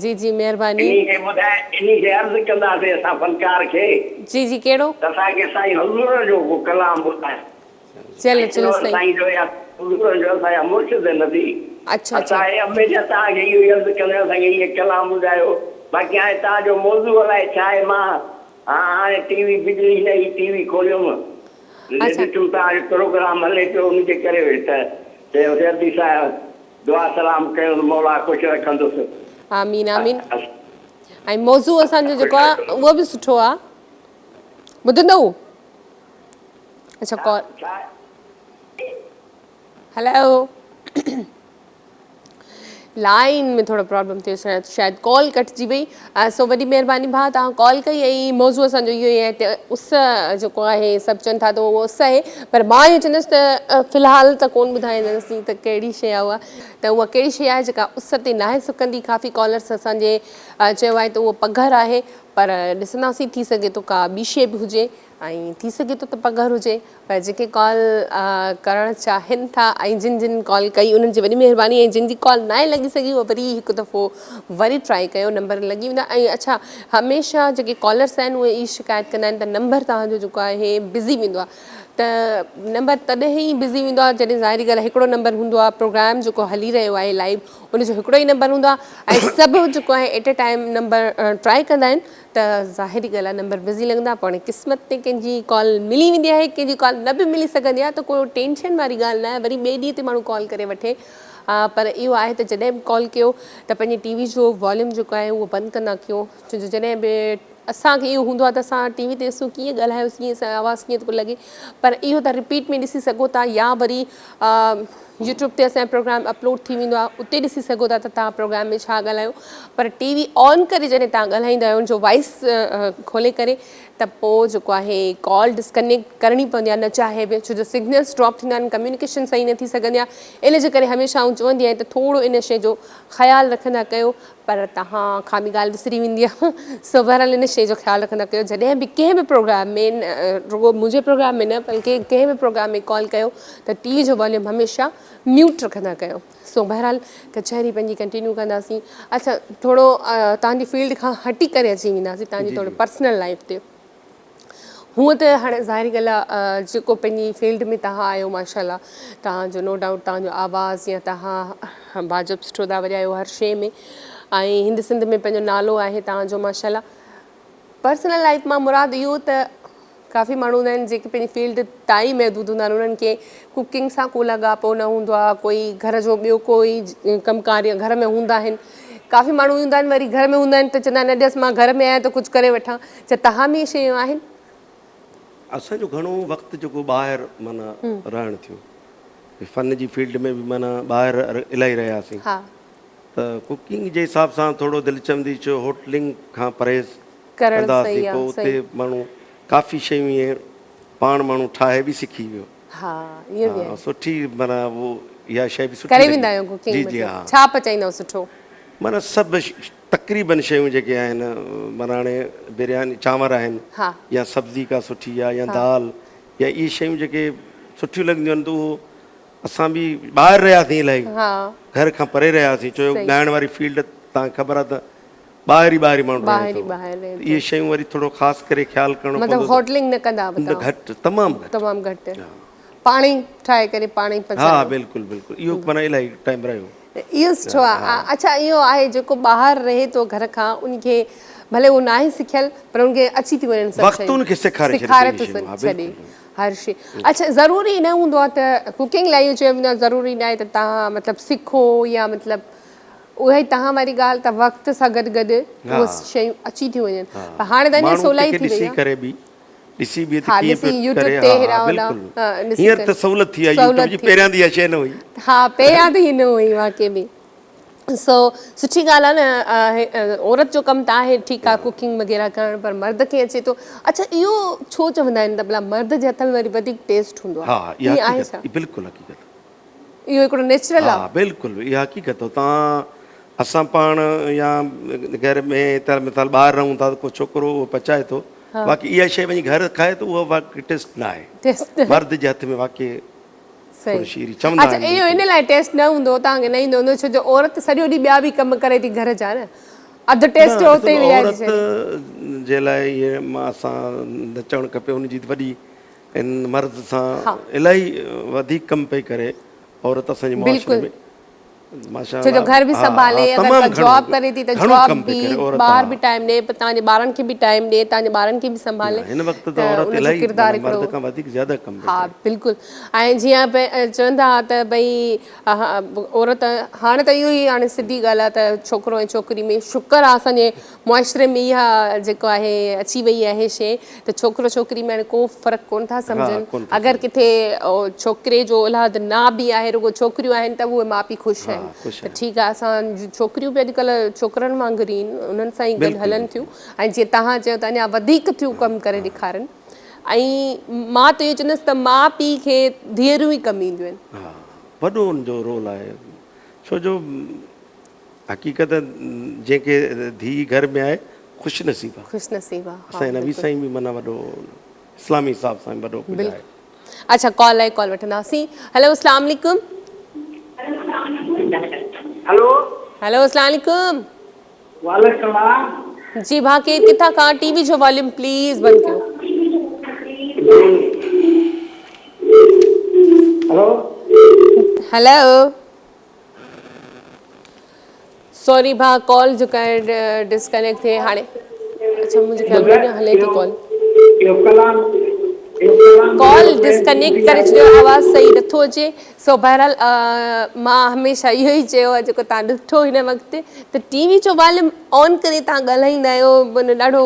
जी जी महिरबानी इन्ही खे अर्ज़ु कंदासीं असां फनकार खे जी जी कहिड़ो त असांखे साईं हुज़ूर जो को कलाम ॿुधाए चलो चलो सही साईं जो या हुज़ूर जो असांजा मुर्शिद नबी अच्छा अच्छा असां हमेशह तव्हांखे इहो ई अर्ज़ु कंदा आहियूं असांखे इहे कलाम ॿुधायो बाक़ी हाणे तव्हांजो मौज़ू अलाए छा आहे मां हाणे टीवी बिजली न ई टीवी खोलियुमि ॾिठुमि तव्हांजो प्रोग्राम हले पियो उनजे करे त चयो जल्दी सां दुआ सलाम कयो मौला ख़ुशि रखंदुसि आमीन आमीन ऐं मौज़ू असांजो जेको आहे उहो बि सुठो आहे ॿुधंदव अच्छा कॉल हेलो लाइन में थोरो प्रॉब्लम थियो शायदि कॉल कटिजी वई सो वॾी महिरबानी भाउ तव्हां कॉल कई ऐं मौज़ू असांजो इहो ई आहे त उस जेको आहे सभु चवनि था त उहो उस आहे पर मां इहो चवंदसि त फ़िलहालु त कोन ॿुधाईंदसि त कहिड़ी शइ आहे उहा त उहा कहिड़ी शइ आहे जेका उस ते नाहे सुकंदी काफ़ी कॉलर्स असांजे चयो आहे त उहो पघर आहे पर ॾिसंदासीं थी सघे थो का ॿी शइ बि हुजे ऐं थी सघे थो त पघर हुजे पर जेके कॉल करणु चाहिनि था ऐं जिन जिन कॉल कई उन्हनि जी वॾी महिरबानी ऐं जिन जी कॉल न आहे लॻी सघी उहो वरी हिकु दफ़ो वरी ट्राई कयो नंबर लॻी वेंदा ऐं अच्छा हमेशह जेके कॉलर्स आहिनि उहे ई शिकायत कंदा आहिनि त नंबर तव्हांजो जेको आहे बिज़ी वेंदो आहे त नंबर तॾहिं ई बिज़ी वेंदो आहे जॾहिं ज़ाहिरी ॻाल्हि आहे हिकिड़ो नंबर हूंदो आहे प्रोग्राम जेको हली रहियो आहे लाइव उनजो हिकिड़ो ई नंबर हूंदो आहे ऐं सभु जेको आहे at a time number try कंदा आहिनि त ज़ाहिरी ॻाल्हि आहे नंबर बिज़ी लॻंदा पाण क़िस्मत ते कंहिंजी कॉल मिली वेंदी आहे कंहिंजी कॉल न बि मिली सघंदी आहे त कोई टेंशन वारी ॻाल्हि न आहे वरी ॿिए ॾींहं ते माण्हू कॉल करे वठे पर इहो आहे त जॾहिं बि कॉल कयो त पंहिंजे टीवी जो वॉल्यूम जेको आहे उहो बंदि कंदा कयो छो जो जॾहिं बि असांखे इहो हूंदो आहे त असां टीवी ते ॾिसूं कीअं ॻाल्हायोसीं कीअं असांजो आवाज़ु कीअं थो लॻे पर इहो त रिपीट में ॾिसी सघो था या वरी यूट्यूब ते असांजो प्रोग्राम अपलोड थी वेंदो आहे उते ॾिसी सघो था त तव्हां प्रोग्राम में छा ॻाल्हायो पर टीवी ऑन करे जॾहिं तव्हां ॻाल्हाईंदा आहियो उनजो वॉइस खोले करे त पोइ जेको आहे कॉल डिस्कनेक्ट करणी पवंदी आहे न चाहे बि छो जो सिग्नल्स ड्रॉप थींदा आहिनि कम्युनिकेशन सही न थी सघंदी आहे इन जे करे हमेशह आउं चवंदी आहियां त थोरो इन शइ जो ख़्यालु रखंदा कयो पर तव्हां खां बि ॻाल्हि विसरी वेंदी आहे सो बहरहाल इन शइ जो ख़्यालु रखंदा कयो जॾहिं बि कंहिं बि प्रोग्राम में रुगो मुंहिंजे प्रोग्राम में न बल्कि कंहिं बि प्रोग्राम में कॉल कयो त टीवी जो वॉल्यूम हमेशह म्यूट रखंदा कयो सो बहरहाल कचहरी पंहिंजी कंटिन्यू कंदासीं अच्छा थोरो तव्हांजी फील्ड खां हटी करे अची वेंदासीं तव्हांजी थोरो पर्सनल लाइफ ते हूअं त हाणे ज़ाहिरी ॻाल्हि आहे जेको पंहिंजी फील्ड में तव्हां आहियो माशाल्लाह तव्हांजो नो डाउट तव्हांजो आवाज़ु या तव्हां बाजब सुठो था वॼायो हर शइ में ऐं हिंद सिंध में पंहिंजो नालो आहे तव्हांजो माशाल्लाह पर्सनल लाइफ मां मुराद इहो त काफ़ी माण्हू हूंदा आहिनि जेके पंहिंजी फील्ड ताईं महदूद हूंदा आहिनि उन्हनि खे कुकिंग सां को लॻापो न हूंदो आहे कोई घर जो ॿियो कोई कमकार घर में हूंदा आहिनि काफ़ी माण्हू ईंदा आहिनि वरी घर में हूंदा आहिनि त चवंदा आहिनि अॼु मां घर में आहियां त कुझु करे वठां छा तव्हां में इहे शयूं आहिनि? असांजो घणो वक़्तु जेको ॿाहिरि माना रहण थियो फन जी फील्ड में बि माना ॿाहिरि इलाही रहियासीं हा त कुकिंग जे हिसाब सां थोरो दिलिचस्पी छो होटलिंग खां परहेज़ करणु कंदासीं सही आहे, पोइ सही। उते माण्हू काफ़ी शयूं ईअं पाण माण्हू ठाहे बि सिखी वियो हा इहो बि आहे। सुठी माना उहो इहा शइ बि सुठी करे लॻी। वेंदा आहियो कुकिंग? जी जी हा छा पचाईंदव सुठो? माना सभु तक़रीबन शयूं जेके आहिनि माना हाणे बिरयानी चांवर आहिनि हा या सब्जी का सुठी आहे या दाल या इहे शयूं जेके सुठियूं लॻंदियूं आहिनि त उहो असां बि ॿाहिरि रहियासीं इलाही हा घर खां परे रहियासीं छो सही। ॻाइण वारी फील्ड तव्हांखे ख़बर आहे त ॿाहिरि ई माण्हू रहे ॿाहिरि थो। ई ॿाहिरि रहे इहे शयूं वरी थोरो ख़ासि करे ख़्यालु करिणो मतिलबु पवंदो होटलिंग न कंदा त घटि तमामु घटि तमामु घटि पाण ई ठाहे करे पाण ई हा पचायो। बिल्कुलु बिल्कुलु इहो माना इलाही टाइम रहियो। इहो सुठो आहे। अच्छा इहो आहे जेको ॿाहिरि रहे थो घर खां उनखे भले उहो न आहे सिखियल पर उनखे अची थी वञनि सभु वक़्तु शयूं। उनखे सेखारे छॾे सेखारे थी थो शयूं, हा, छॾे बिल्कुलु। हर शइ। अच्छा ज़रूरी न हूंदो आहे त कुकिंग लाइ इहो चयो वेंदो आहे ज़रूरी न आहे त तव्हां मतिलबु सिखो या मतिलबु उहा ई तव्हां वारी ॻाल्हि त वक़्त सां गॾु गॾु उहे शयूं अची थियूं वञनि पर हाणे त अञा माण्हू सवलाई कंहिंखे थी वई ॾिसी आहे। करे बि ॾिसी बि हा, कीअं ॾिसी पियो YouTube करे ते हा हेॾा हा होॾा, बिल्कुलु ॾिसी हींअर करे। त सहूलियत थी आहे सहूलियत यूट्यूब जी थी। पहिरियां त इहा शइ न हुई। हा पहिरियां त ही न हुई वाक़ई में। सो सुठी ॻाल्हि आहे न औरत जो कमु त आहे ठीकु आहे कुकिंग वग़ैरह करणु पर मर्द खे अचे थो। अच्छा इहो छो चवंदा आहिनि त भला मर्द जे हथ में वरी वधीक टेस्ट हूंदो हा आहे? इहा ईअं आहे छा? हक़ीक़त बिल्कुलु हक़ीक़त इहो हिकिड़ो नेचुरल हा आहे? बिल्कुलु इहा हक़ीक़त हो। तव्हां असां पाण या घर में त मिसाल ॿाहिरि रहूं था त को छोकिरो उहो पचाए थो बाक़ी इहा शइ वञी घर खाए त उहा वाक़ई टेस्ट न आहे टेस्ट मर्द जे हथ में वाक़ई सही। थोरी शीरी चवंदा अच्छा आहिनि इहो इन लाइ टेस्ट न हूंदो तव्हांखे न ईंदो हूंदो छो जो औरत सॼो ॾींहुं ॿिया बि कम करे थी घर जा न अधु टेस्ट न, उते ई विझाए थी औरत छॾे। जे लाइ इहे मां असां न चवणु खपे उनजी वॾी इन मर्द सां हा। इलाही वधीक कमु पई करे औरत असांजे मुआशरे में छो जो घर बि संभाले अगरि का जॉब करे थी त जॉब बि ॿार बि टाइम ॾे तव्हांजे ॿारनि खे बि टाइम ॾे तव्हांजे ॿारनि खे बि संभाले हिन वक़्तु त त औरत उनजो इलाही किरदारु मर्द हिकिड़ो खां वधीक ज़्यादा कमु पई हा करे। बिल्कुलु। ऐं जीअं चवंदा हुआ त भई औरत हाणे त इहो ई हाणे सिधी ॻाल्हि आहे त छोकिरो ऐं छोकिरी में शुक्र आहे असांजे मुआशरे में इहा जेको आहे अची वई आहे शइ त छोकिरो छोकिरी में हाणे को फ़र्क़ु कोन था सम्झनि कोन था अगरि किथे छोकिरे जो औलाद न बि आहे रुगो छोकिरियूं आहिनि त उहे माउ पीउ ख़ुशि आहिनि ख़ुशि त ठीकु आहे असां छोकिरियूं बि अॼुकल्ह छोकिरनि वांगुरु ई उन्हनि सां ई गॾु हलनि थियूं ऐं जीअं तव्हां चयो त अञा वधीक थियूं कमु करे ॾेखारनि ऐं मां त इहो चवंदसि त माउ पीउ खे धीअरूं ई कमु ईंदियूं आहिनि। हा वॾो हुनजो रोल आहे छो जो हक़ीक़त जंहिंखे धीउ घर में आहे ख़ुशि नसीबु आहे। ख़ुशनसीबु आहे। असांजे नबी साईं बि माना वॾो इस्लामी हिसाब सां वॾो कुझु आहे। अच्छा कॉल आहे कॉल वठंदासीं। हेलो अस्सलाम वालेकुम। हेलो हेलो अस्सलाम वालेकुम। वालेकुम सलाम। जी भाउ केरु किथां खां टीवी जो वॉल्यूम प्लीज़ बंदि कयो। हेलो हेलो सॉरी भाउ कॉल जेका आहे डिस्कनेक्ट थिए हाणे। अच्छा मुंहिंजे ख़्याल में न हले थी कॉल कॉल डिस्कनेक्ट करे छॾियो आवाज़ु सही नथो अचे। सो बहरहाल मां हमेशह इहो ई चयो आहे जेको तव्हां ॾिठो हिन वक़्तु त टीवी जो वॉल्यूम ऑन करे तव्हां ॻाल्हाईंदा आहियो माना ॾाढो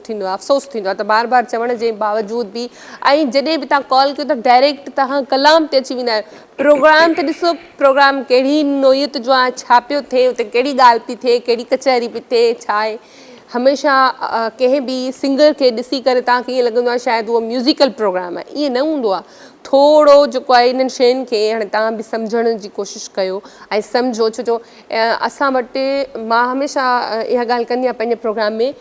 थींदो आहे अफ़सोस थींदो आहे त बार बार चवण जे बावजूद बि ऐं जॾहिं बि तव्हां कॉल कयो त डायरेक्ट तव्हां कलाम ते अची वेंदा आहियो। प्रोग्राम त ॾिसो प्रोग्राम कहिड़ी नोयत जो आहे छा पियो थिए उते कहिड़ी ॻाल्हि पई थिए कहिड़ी कचहरी पई थिए छा आहे हमेशह कंहिं बि सिंगर खे ॾिसी करे तव्हांखे ईअं लॻंदो आहे शायदि उहो म्यूज़िकल प्रोग्राम आहे ईअं न हूंदो आहे। थोरो जेको आहे इन्हनि शयुनि खे हाणे तव्हां बि सम्झण जी कोशिशि कयो ऐं सम्झो छो जो असां वटि मां हमेशह इहा ॻाल्हि कंदी आहियां पंहिंजे प्रोग्राम में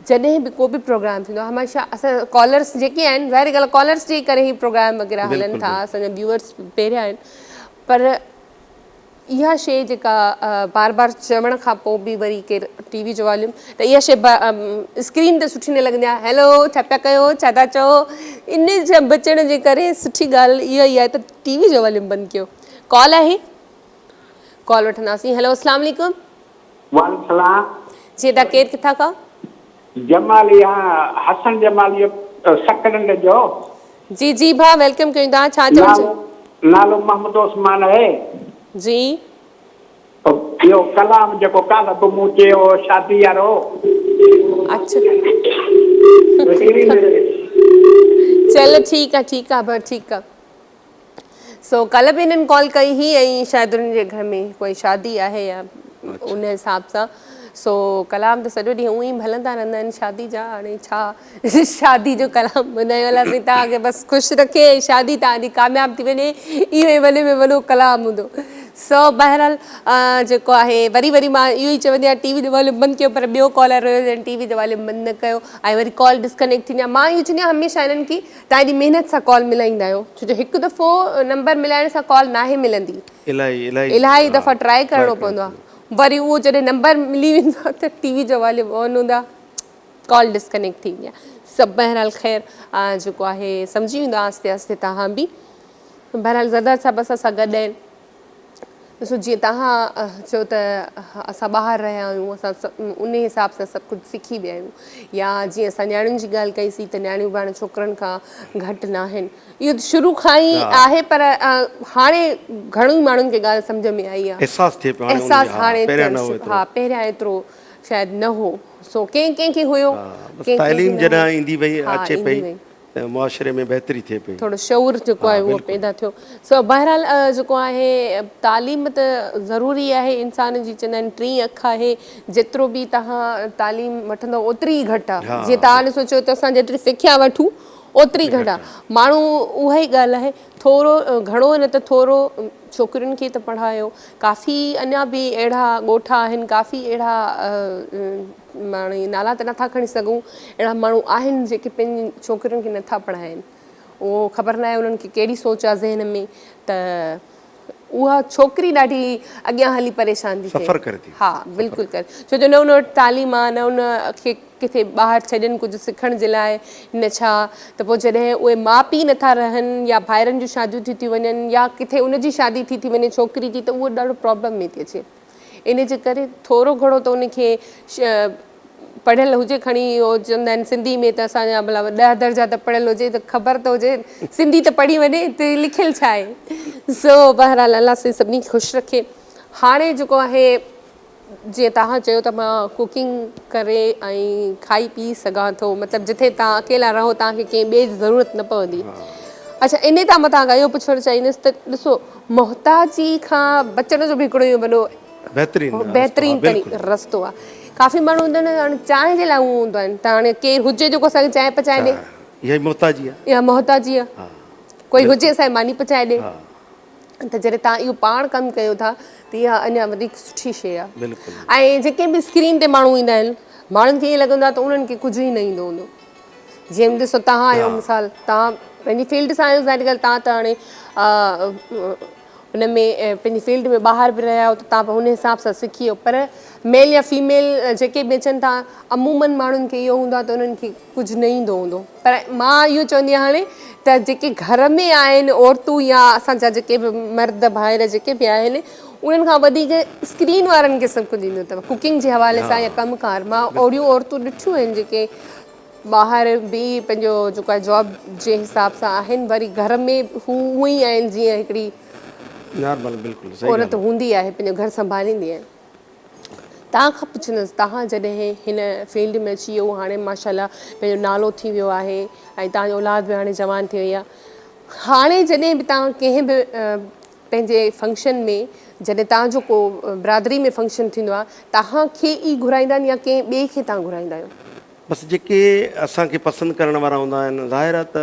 जॾहिं बि को बि प्रोग्राम थींदो आहे हमेशह असां कॉलर्स जेके आहिनि ज़ाहिर ॻाल्हि कॉलर्स जे करे ई प्रोग्राम वग़ैरह हलनि था असांजा व्यूअर्स पहिरियां आहिनि पर इहा शइ जेका बार बार चवण खां पोइ बि वरी केरु टीवी जो वॉल्यूम त इहा शइ स्क्रीन ते सुठी न लॻंदी आहे। हैलो छा पिया कयो छा था चओ इन जे बचण जे करे सुठी ॻाल्हि इहा ई आहे त टीवी जो वॉल्यूम बंदि कयो। कॉल आहे कॉल वठंदासीं। हेलो अस्सलाम वालेकुम। वालेकुम सलाम। जी तव्हां केरु किथां खां? जमालिया हसन जमालिया सकरंड जो। जी जी भाउ वेलकम कयूं था छा चवण नालो मोहम्मद उस्मान है जी इहो कलाम जेको काल बि मूं चयो शादी वारो अच्छा टीवी में चलो ठीक आहे भाउ ठीकु आहे सो कल्ह बि हिननि कॉल कई हुई ऐं शायदि उन्हनि जे घर में कोई शादी आहे या उन हिसाब सां सो कलाम त सॼो ॾींहुं उअं ई हलंदा रहंदा आहिनि शादी जा हाणे छा शादी जो कलाम ॿुधायोसीं तव्हांखे बसि ख़ुशि रखे ऐं शादी तव्हांजी कामयाबु थी वञे इहो ई वॾे में वॾो कलाम हूंदो सो बहरहाल जेको आहे वरी मां इहो ई चवंदी आहियां टीवी जो वॉल्यूम बंदि कयो पर ॿियो कॉलर रहियो टीवी जो वॉल्यूम बंदि न कयो ऐं वरी कॉल डिस्कनेक्ट थींदी आहे मां इहो चवंदी आहियां हमेशह हिननि की तव्हां एॾी महिनत सां कॉल मिलाईंदा आहियो छो जो हिकु दफ़ो नंबर मिलाइण सां कॉल नाहे मिलंदी इलाही दफ़ा ट्राए करिणो पवंदो आहे वरी उहो जॾहिं नंबर मिली वेंदो आहे त टीवी जो वॉल्यूम ऑन हूंदो आहे कॉल डिस्कनेक्ट थी वेंदी आहे सभु बहरहाल ख़ैरु जेको आहे सम्झी वेंदो आहे आस्ते आस्ते तव्हां बि बहरहाल ज़दर साहब असां सां गॾु आहिनि ॾिसो जीअं तव्हां चयो त असां ॿाहिरि रहिया आहियूं असां उन हिसाब सां सभु कुझु सिखी विया आहियूं या जीअं असां नियाणियुनि जी ॻाल्हि कईसीं त नियाणियूं पाण छोकिरनि खां घटि न आहिनि इहो शुरू खां ई आहे पर हाणे घणनि माण्हुनि खे ॻाल्हि सम्झ में आई आहे एहसासु हाणे हा पहिरियां एतिरो शायदि न हो सो कंहिंखे हुयो तालीम जॾहिं ईंदी वई अचे पई मुआशरे में बहितरी थिए पई थोरो शऊर जेको आहे उहो पैदा थियो सो बहरहाल जेको आहे तालीम त ज़रूरी आहे इंसान जी चवंदा आहिनि टी अख आहे जेतिरो बि तव्हां तालीम वठंदव ओतिरी ई घटि आहे जीअं तव्हां ॾिसो चयो त असां जेतिरी सिखिया वठूं ओतिरी घटि आहे माण्हू उहा ई ॻाल्हि आहे थोरो घणो न त थोरो छोकिरियुनि खे त पढ़ायो काफ़ी अञा बि अहिड़ा ॻोठा आहिनि काफ़ी अहिड़ा माण्हू नाला त नथा खणी सघूं अहिड़ा माण्हू आहिनि जेके पंहिंजी छोकिरियुनि खे नथा पढ़ाइनि उहो ख़बर न आहे उन्हनि खे कहिड़ी सोच आहे ज़हन में त उहा छोकिरी ॾाढी अॻियां हली परेशान थी थिए हा बिल्कुलु करे छो जो न उन वटि तालीम आहे न उन खे किथे ॿाहिरि छॾनि कुझु सिखण जे लाइ न छा त पोइ जॾहिं उहे माउ पीउ नथा रहनि या भाइरनि जूं शादियूं थी वञनि या किथे उनजी शादी थी वञे छोकिरी जी त उहो ॾाढो प्रॉब्लम में थी अचे इन जे करे थोरो घणो त उनखे पढ़ियलु हुजे खणी उहो चवंदा आहिनि सिंधी में त असांजा भला 10 दर्जा त पढ़ियलु हुजे त ख़बर त हुजे सिंधी त पढ़ी वञे त लिखियलु छा आहे सो बहरहाल अलाह से सभिनी खे ख़ुशि रखे हाणे जेको आहे जीअं तव्हां चयो त मां कुकिंग करे ऐं खाई पी सघां थो मतिलबु जिथे तव्हां अकेला रहो तव्हांखे कंहिं ॿिए जी ज़रूरत न पवंदी अच्छा इन तां मां तव्हांखां इहो पुछणु चाहींदसि त ॾिसो मोहताजी खां बचण जो बि हिकिड़ो इहो वॾो बहितरीनु रस्तो आहे काफ़ी माण्हू हूंदा आहिनि हाणे चांहि जे लाइ उहो हूंदो आहिनि त हाणे केरु हुजे जेको असांखे चांहि पचाए ॾे इहा मोहताजी आहे कोई हुजे असांखे मानी पचाए ॾे त जॾहिं तव्हां इहो पाण कमु कयो था त इहा अञा वधीक सुठी शइ आहे ऐं जेके बि स्क्रीन ते माण्हू ईंदा आहिनि माण्हुनि खे ईअं लॻंदो आहे त उन्हनि खे कुझु ई न ईंदो हूंदो जीअं ॾिसो तव्हां आहियो मिसाल तव्हां पंहिंजी फील्ड सां आहियो ज़ाहिर ॻाल्हि तव्हां त हाणे हुन में पंहिंजी फील्ड में ॿाहिरि बि रहिया आहियो त तव्हां हुन हिसाब सां सिखी वियो पर मेल या फीमेल जेके बि अचनि था अमूमन माण्हुनि खे इहो हूंदो आहे त उन्हनि खे कुझु न ईंदो हूंदो पर मां इहो चवंदी आहियां हाणे त जेके घर में आहिनि औरतूं या असांजा जेके बि मर्द भाइर जेके बि आहिनि उन्हनि खां वधीक स्क्रीन वारनि खे सभु कुझु ईंदो अथव कुकिंग जे हवाले सां या कमुकार मां ओड़ियूं औरतूं ॾिठियूं आहिनि जेके ॿाहिरि बि पंहिंजो जेको आहे जॉब जे हिसाब सां आहिनि वरी घर में हू हूअं ई आहिनि जीअं हिकिड़ी औरत हूंदी आहे पंहिंजो घर संभालींदी आहे तव्हां खां पुछंदसि तव्हां जॾहिं हिन फील्ड में अची वियो हाणे माशाल्लाह पंहिंजो नालो थी वियो आहे ऐं तव्हांजो औलाद बि हाणे जवान थी वई आहे हाणे जॾहिं बि तव्हां कंहिं बि पंहिंजे फंक्शन में जॾहिं तव्हांजो को बिरादरी में फंक्शन थींदो आहे तव्हांखे ई घुराईंदा आहिनि या कंहिं ॿिए खे तव्हां घुराईंदा आहियो बसि जेके असांखे पसंदि करण वारा हूंदा आहिनि ज़ाहिर आहे त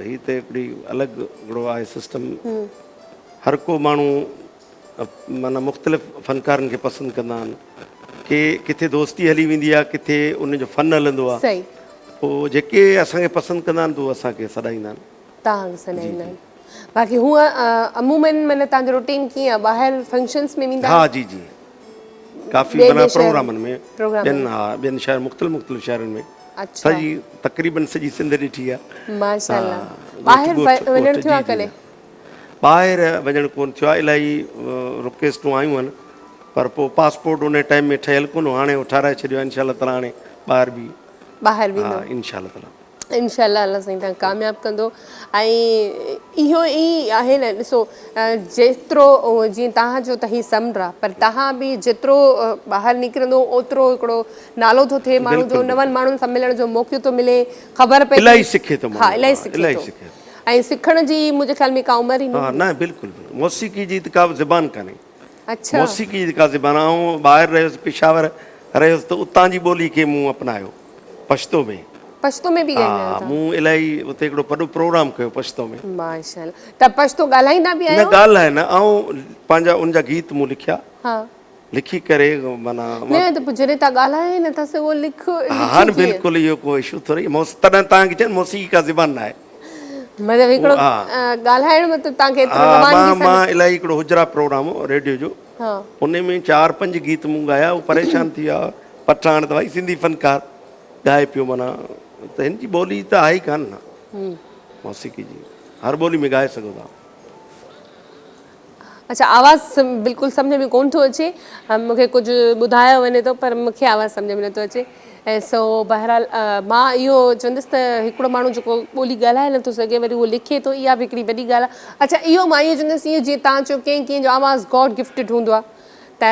हीअ त हिकिड़ी अलॻि हिकिड़ो आहे सिस्टम हर को माण्हू माना मुख़्तलिफ़ फ़नकारनि खे पसंदि कंदा आहिनि के किथे दोस्ती हली वेंदी आहे किथे उनजो फ़न हलंदो आहे पोइ जेके असांखे पसंदि कंदा आहिनि त उहे असांखे सॾाईंदा आहिनि तव्हांखे सॾाईंदा आहिनि बाक़ी हूअं अमूमन माना तव्हांजो रूटीन कीअं आहे ॿाहिरि फंक्शन्स में वेंदा हा जी जी काफ़ी माना प्रोग्रामनि में ॿियनि शहर मुख़्तलिफ़ शहरनि में सॼी तक़रीबन सॼी सिंध ॾिठी आहे माशाल्लाह ॿाहिरि वञणु थियो आहे कॾहिं ॿाहिरि वञणु कोन थियो आहे इलाही रिक्वेस्टूं आयूं आहिनि पर पोइ पासपोर्ट उन टाइम में ठहियलु कोन हाणे उहो ठाराए छॾियो आहे इनशा ताला हाणे ॿाहिरि बि वेंदो इनशा ताला इंशाल्लाह अल्लाह साईं तव्हां कामयाबु कंदो ऐं इहो ई आहे न ॾिसो जेतिरो जीअं तव्हांजो त ही समुंड आहे पर तव्हां बि जेतिरो ॿाहिरि निकिरंदो ओतिरो हिकिड़ो नालो थो थिए माण्हू जो नवनि माण्हुनि सां मिलण जो मौक़ो थो मिले ख़बर पए इलाही सिखे थो हा इलाही सिखे थो ऐं सिखण जी मुंहिंजे ख़्याल में का उमिरि ई न हाँ ना बिल्कुल मौसीकी जी त का ज़बान कान्हे अच्छा मौसीकी जी का ज़बान आऊं ॿाहिरि रहियुसि पेशावर रहियुसि त उतां जी ॿोली खे मूं अपनायो पछतो में पछतो में बि ॻाल्हायो हा मूं इलाही उते हिकिड़ो वॾो प्रोग्राम कयो पछतो में माशाल्लाह त पछतो ॻाल्हाईंदा बि न आहियो ॻाल्हि आहे न ऐं पंहिंजा उनजा गीत मूं लिखिया हा लिखी करे माना न त पोइ जॾहिं तव्हां ॻाल्हाए न त उहो हा न बिल्कुलु इहो को इशू थोरी तॾहिं तव्हांखे चवनि मौसीकी का ज़बान न आहे मतिलबु हिकिड़ो ॻाल्हाइण मतिलबु तव्हांखे एतिरो हा रवानगी सां मां इलाही हिकिड़ो हुजरा प्रोग्राम हो रेडियो जो हा उन में 4-5 गीत मूं ॻाया उहो परेशान थी विया पठाण त भाई सिंधी फनकार ॻाए पियो माना त हिन जी ॿोली त आहे ई कान न मौसीकी जी हर ॿोली में ॻाए सघो था अच्छा आवाज़ बिल्कुलु सम्झ में कोन थो अचे मूंखे कुझु ॿुधायो वञे थो पर मूंखे आवाज़ सम्झ में नथो अचे ऐं सो बहरहाल मां इहो चवंदसि त हिकिड़ो माण्हू जेको ॿोली ॻाल्हाए नथो सघे वरी उहो लिखे थो इहा बि हिकिड़ी वॾी ॻाल्हि आहे अच्छा इहो मां इहो चवंदसि इहो जीअं तव्हां चयो कंहिं जो आवाज़ु गॉड गिफ्टेड हूंदो आहे त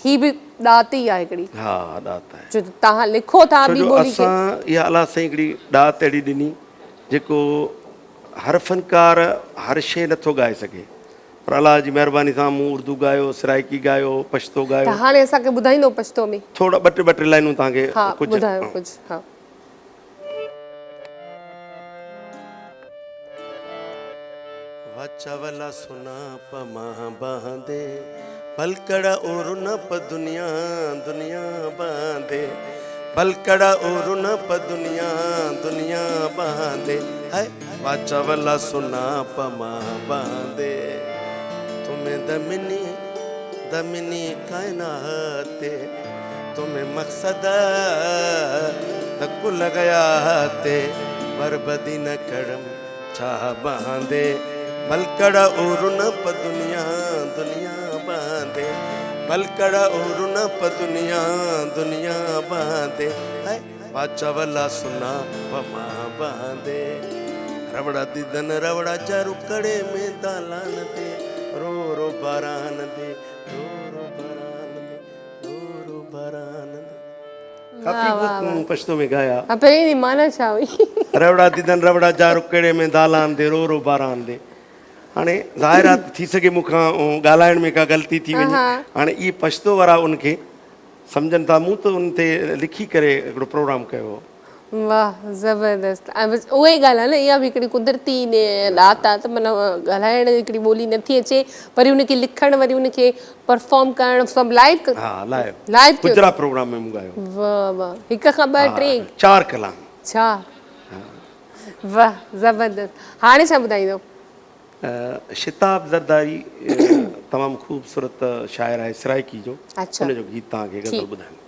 ही बि ॾात ई आहे हिकिड़ी हा ॾात आहे जो तव्हां लिखो था ॿी ॿोली खे असां इहा अलाह साईं हिकिड़ी ॾात अहिड़ी ॾिनी जेको हर फनकार हर शइ नथो ॻाए सघे पर अलाह जी महिरबानी सां मूं उर्दू ॻायो सराइकी ॻायो पछतो त ॻायो हाणे असांखे ॿुधाईंदो पछतो में थोरा ॿ टे लाइनूं तव्हांखे हा कुझु ॿुधायो कुझु हा चवला सुना पमा बांधे पलकड़ा और न प दुनिया दुनिया बांधे पलकड़ा और न प दुनिया दुनिया बांधे है वा चवला सुना पमा बांधे तुम्हें दमिनी दमिनी कायनाते तुम्हें मकसद तक लगाया ते बरबदी न करम छा बांधे पलकड़ा और न प दुनिया दुनिया बांधे पलकड़ा और न प दुनिया दुनिया बांधे है वाचवला सुना पमा बांधे रवड़ा दिदन रवड़ा चारू कड़े में दालान दे रो रो बारान दे रो रो बारान दे रो रो बारान दे काफ़ी पछतो में ॻाया पहिरीं माना छा हुई रवड़ा दिदन रवड़ा चारू कड़े में दालान दे रो रो बारान दे हाणे ज़ाहिर आहे थी सघे मूंखां ॻाल्हाइण में का ग़लती थी वञे हाणे इहे पछतो वारा उनखे सम्झनि था मूं त उन ते लिखी करे हिकिड़ो प्रोग्राम कयो वाह ज़बरदस्त उहा ई ॻाल्हि आहे न इहा बि हिकिड़ी कुदरती ॾात आहे त माना ॻाल्हाइण हिकिड़ी ॿोली नथी अचे वरी उनखे लिखणु वरी उनखे परफॉर्म करणु सभु लाइव हा लाइव लाइव गुजरात प्रोग्राम में मूं ॻायो वाह वाह हिक खां ॿ टे 4 कलाक छा वाह ज़बरदस्त हाणे छा ॿुधाईंदो शिताब ज़रदारी तमामु ख़ूबसूरत शाइर आहे सराइकी जो अच्छा उनजो गीत तव्हांखे गज़ल ॿुधाईंदो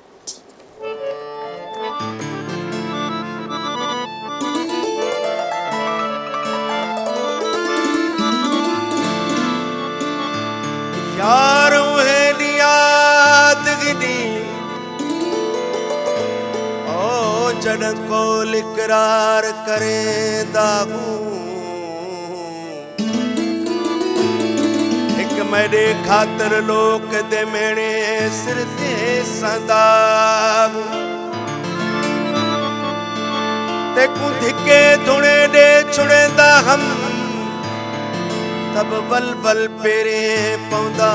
यार उहे यादगिरी ओ जॾहिं को इकरार करे दागूं हिक मेरे खातिर लोक दे मेरे सिर ते संदागूं ते कुंधिके धुणे दे छुड़ेंदा हम तब वल वल पेरे पौंदा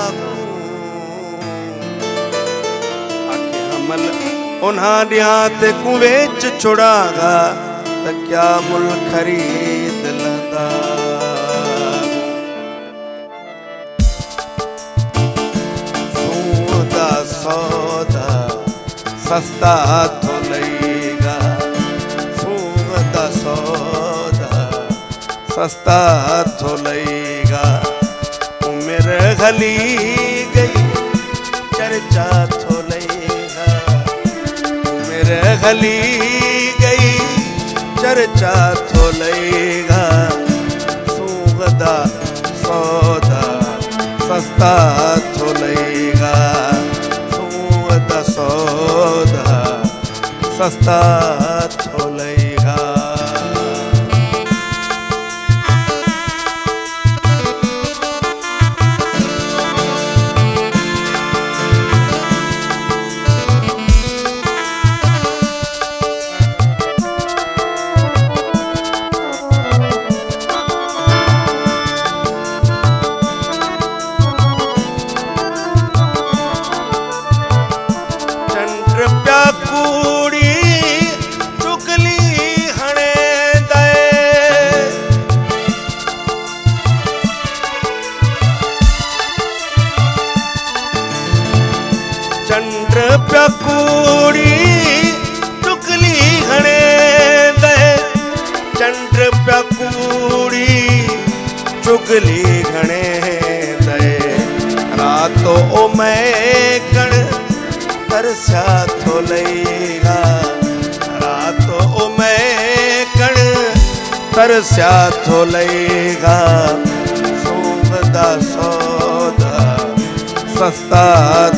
आखे हमल उन्हा दिया ते कुवेच छुड़ागा त क्या मुल खरीद लंदा सौदा सौदा सस्ता तो लेगा सौदा सौदा सस्ता तो लेगा उम्र गली गई चर्चा तो लेगा उम्र गली गई चर्चा तो लेगा सौदा सौदा सस्ता तो लेगा सौदा सौदा सस्ता तो लेगा मुरली घणे दे रातो ओ मैं कण तरस्या थो लईगा रातो ओ मैं कण तरस्या थो लईगा सूंघ दा सौदा सस्ता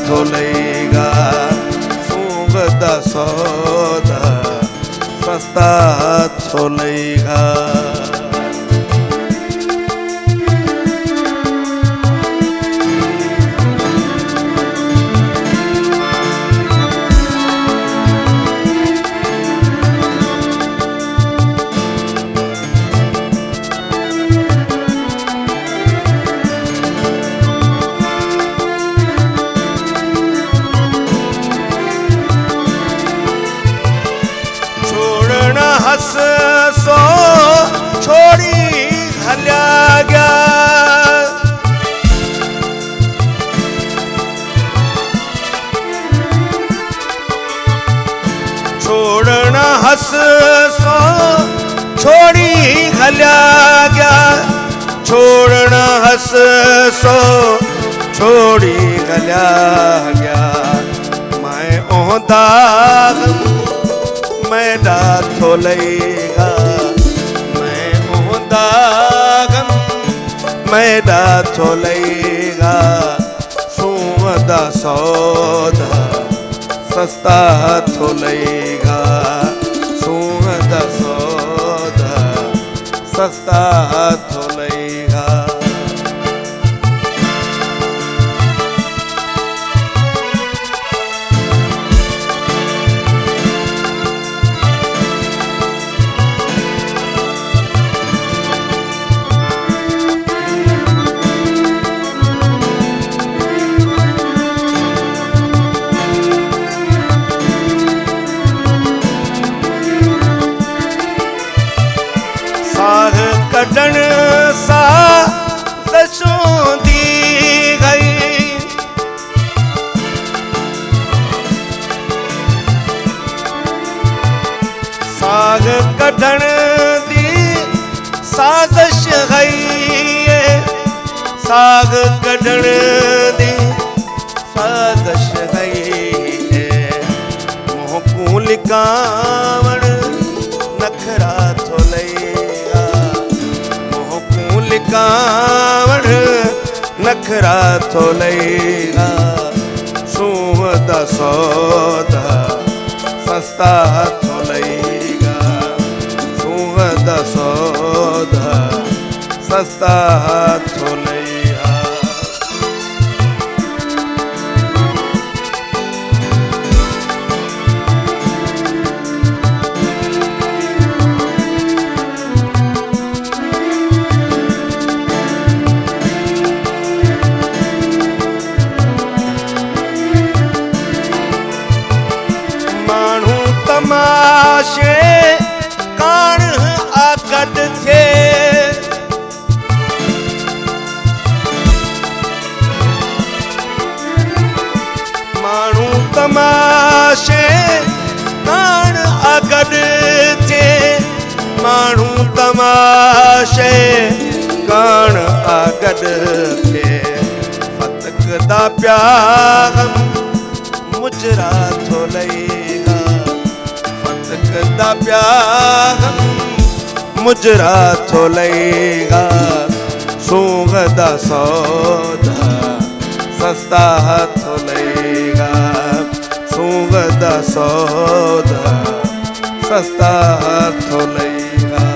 थो लईगा सूंघ दा सौदा सस्ता थो लईगा हस सो छोड़ी हल्या गया छोड़ना हस सो छोड़ी हल्या गया छोड़ना हस सो छोड़ी हल्या गया मैं ओहदा मैं डाथो लईगा मैं ओहदा गम मैं डाथो लईगा सूंघ सौदा सस्ता थो लईगा सूंघ सौदा सस्ता थो लईगा साग कटण सा दशों दी गई साग कटण दी साजिश गई साग कटण दी साजिश गई मोह को लिकावण नखरा थो लई लिकावण नखरा थो लईगा सूंघ दा सौदा सस्ता थो लईगा सूंघ दा सौदा सस्ता थो लईगा तमाशे कान आकट थे मानू तमाशे कान आकट थे मानू तमाशे कान आकट थे फतक दा प्यागम मुजरा थो लईगा दा प्यागम मुजरा थो लईगा सूंघ दा सौदा सस्ता थो लईगा सूंघ दा सौदा सस्ता थो लईगा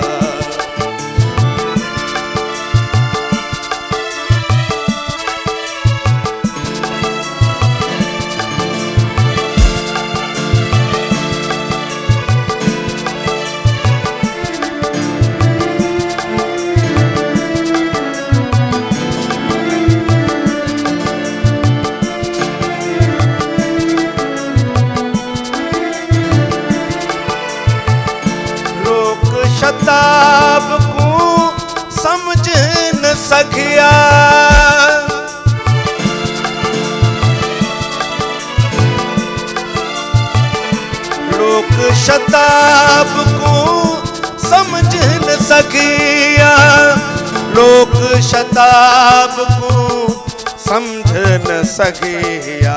शताब को समझ न सकिया लोक शताब को समझ न सकिया शोक शताब को समझ न सके या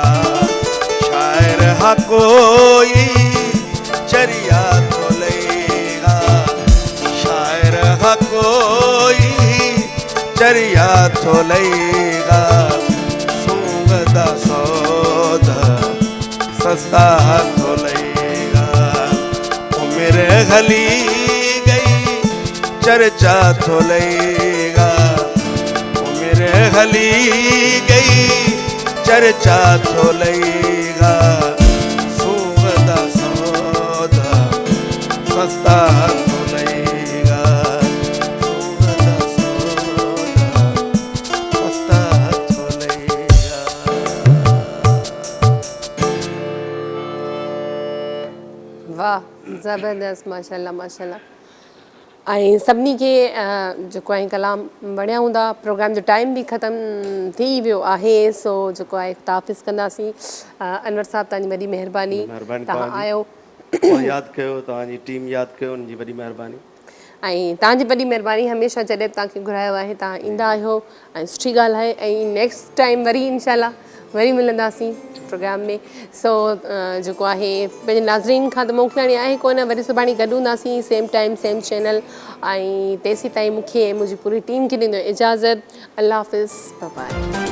शायर हा कोई चरिया तो लेगा शायर हा कोई चरिया तो लेगा सूंघदा सौदा सस्ता तो लेगा उम्र गली गई चर्चा तो लेगा उम्र गली गई चर्चा तो लेगा सूंघदा सौदा सस्ता तो लेगा सूंघदा सौदा सस्ता तो लेगा। वाह ज़बरदस्त माशाल्लाह माशाल्लाह। ऐं सभिनी खे जेको आहे कलाम वणिया हूंदा। प्रोग्राम जो टाइम बि ख़तमु थी वियो आहे, सो जेको आहे ताफ़िज़ कंदासीं। अनवर साहब तव्हांजी वॾी महिरबानी, तव्हां आयो, यादि कयो, तव्हांजी टीम यादि कयो, उनजी वॾी महिरबानी। ऐं तव्हांजी वॾी महिरबानी, हमेशह जॾहिं तव्हांखे घुरायो आहे तव्हां ईंदा आहियो ऐं सुठी ॻाल्हि आहे। ऐं नेक्स्ट टाइम वरी इनशाला वरी मिलंदासीं प्रोग्राम में। सो जेको आहे पंहिंजे नाज़रीन खां त मोकिलणी आहे कोन, वरी सुभाणे गॾु हूंदासीं सेम टाइम सेम चैनल। ऐं तेसीं ताईं मूंखे मुंहिंजी पूरी टीम खे ॾींदो इजाज़त। अल्लाह हाफ़िज़, बाय बाय।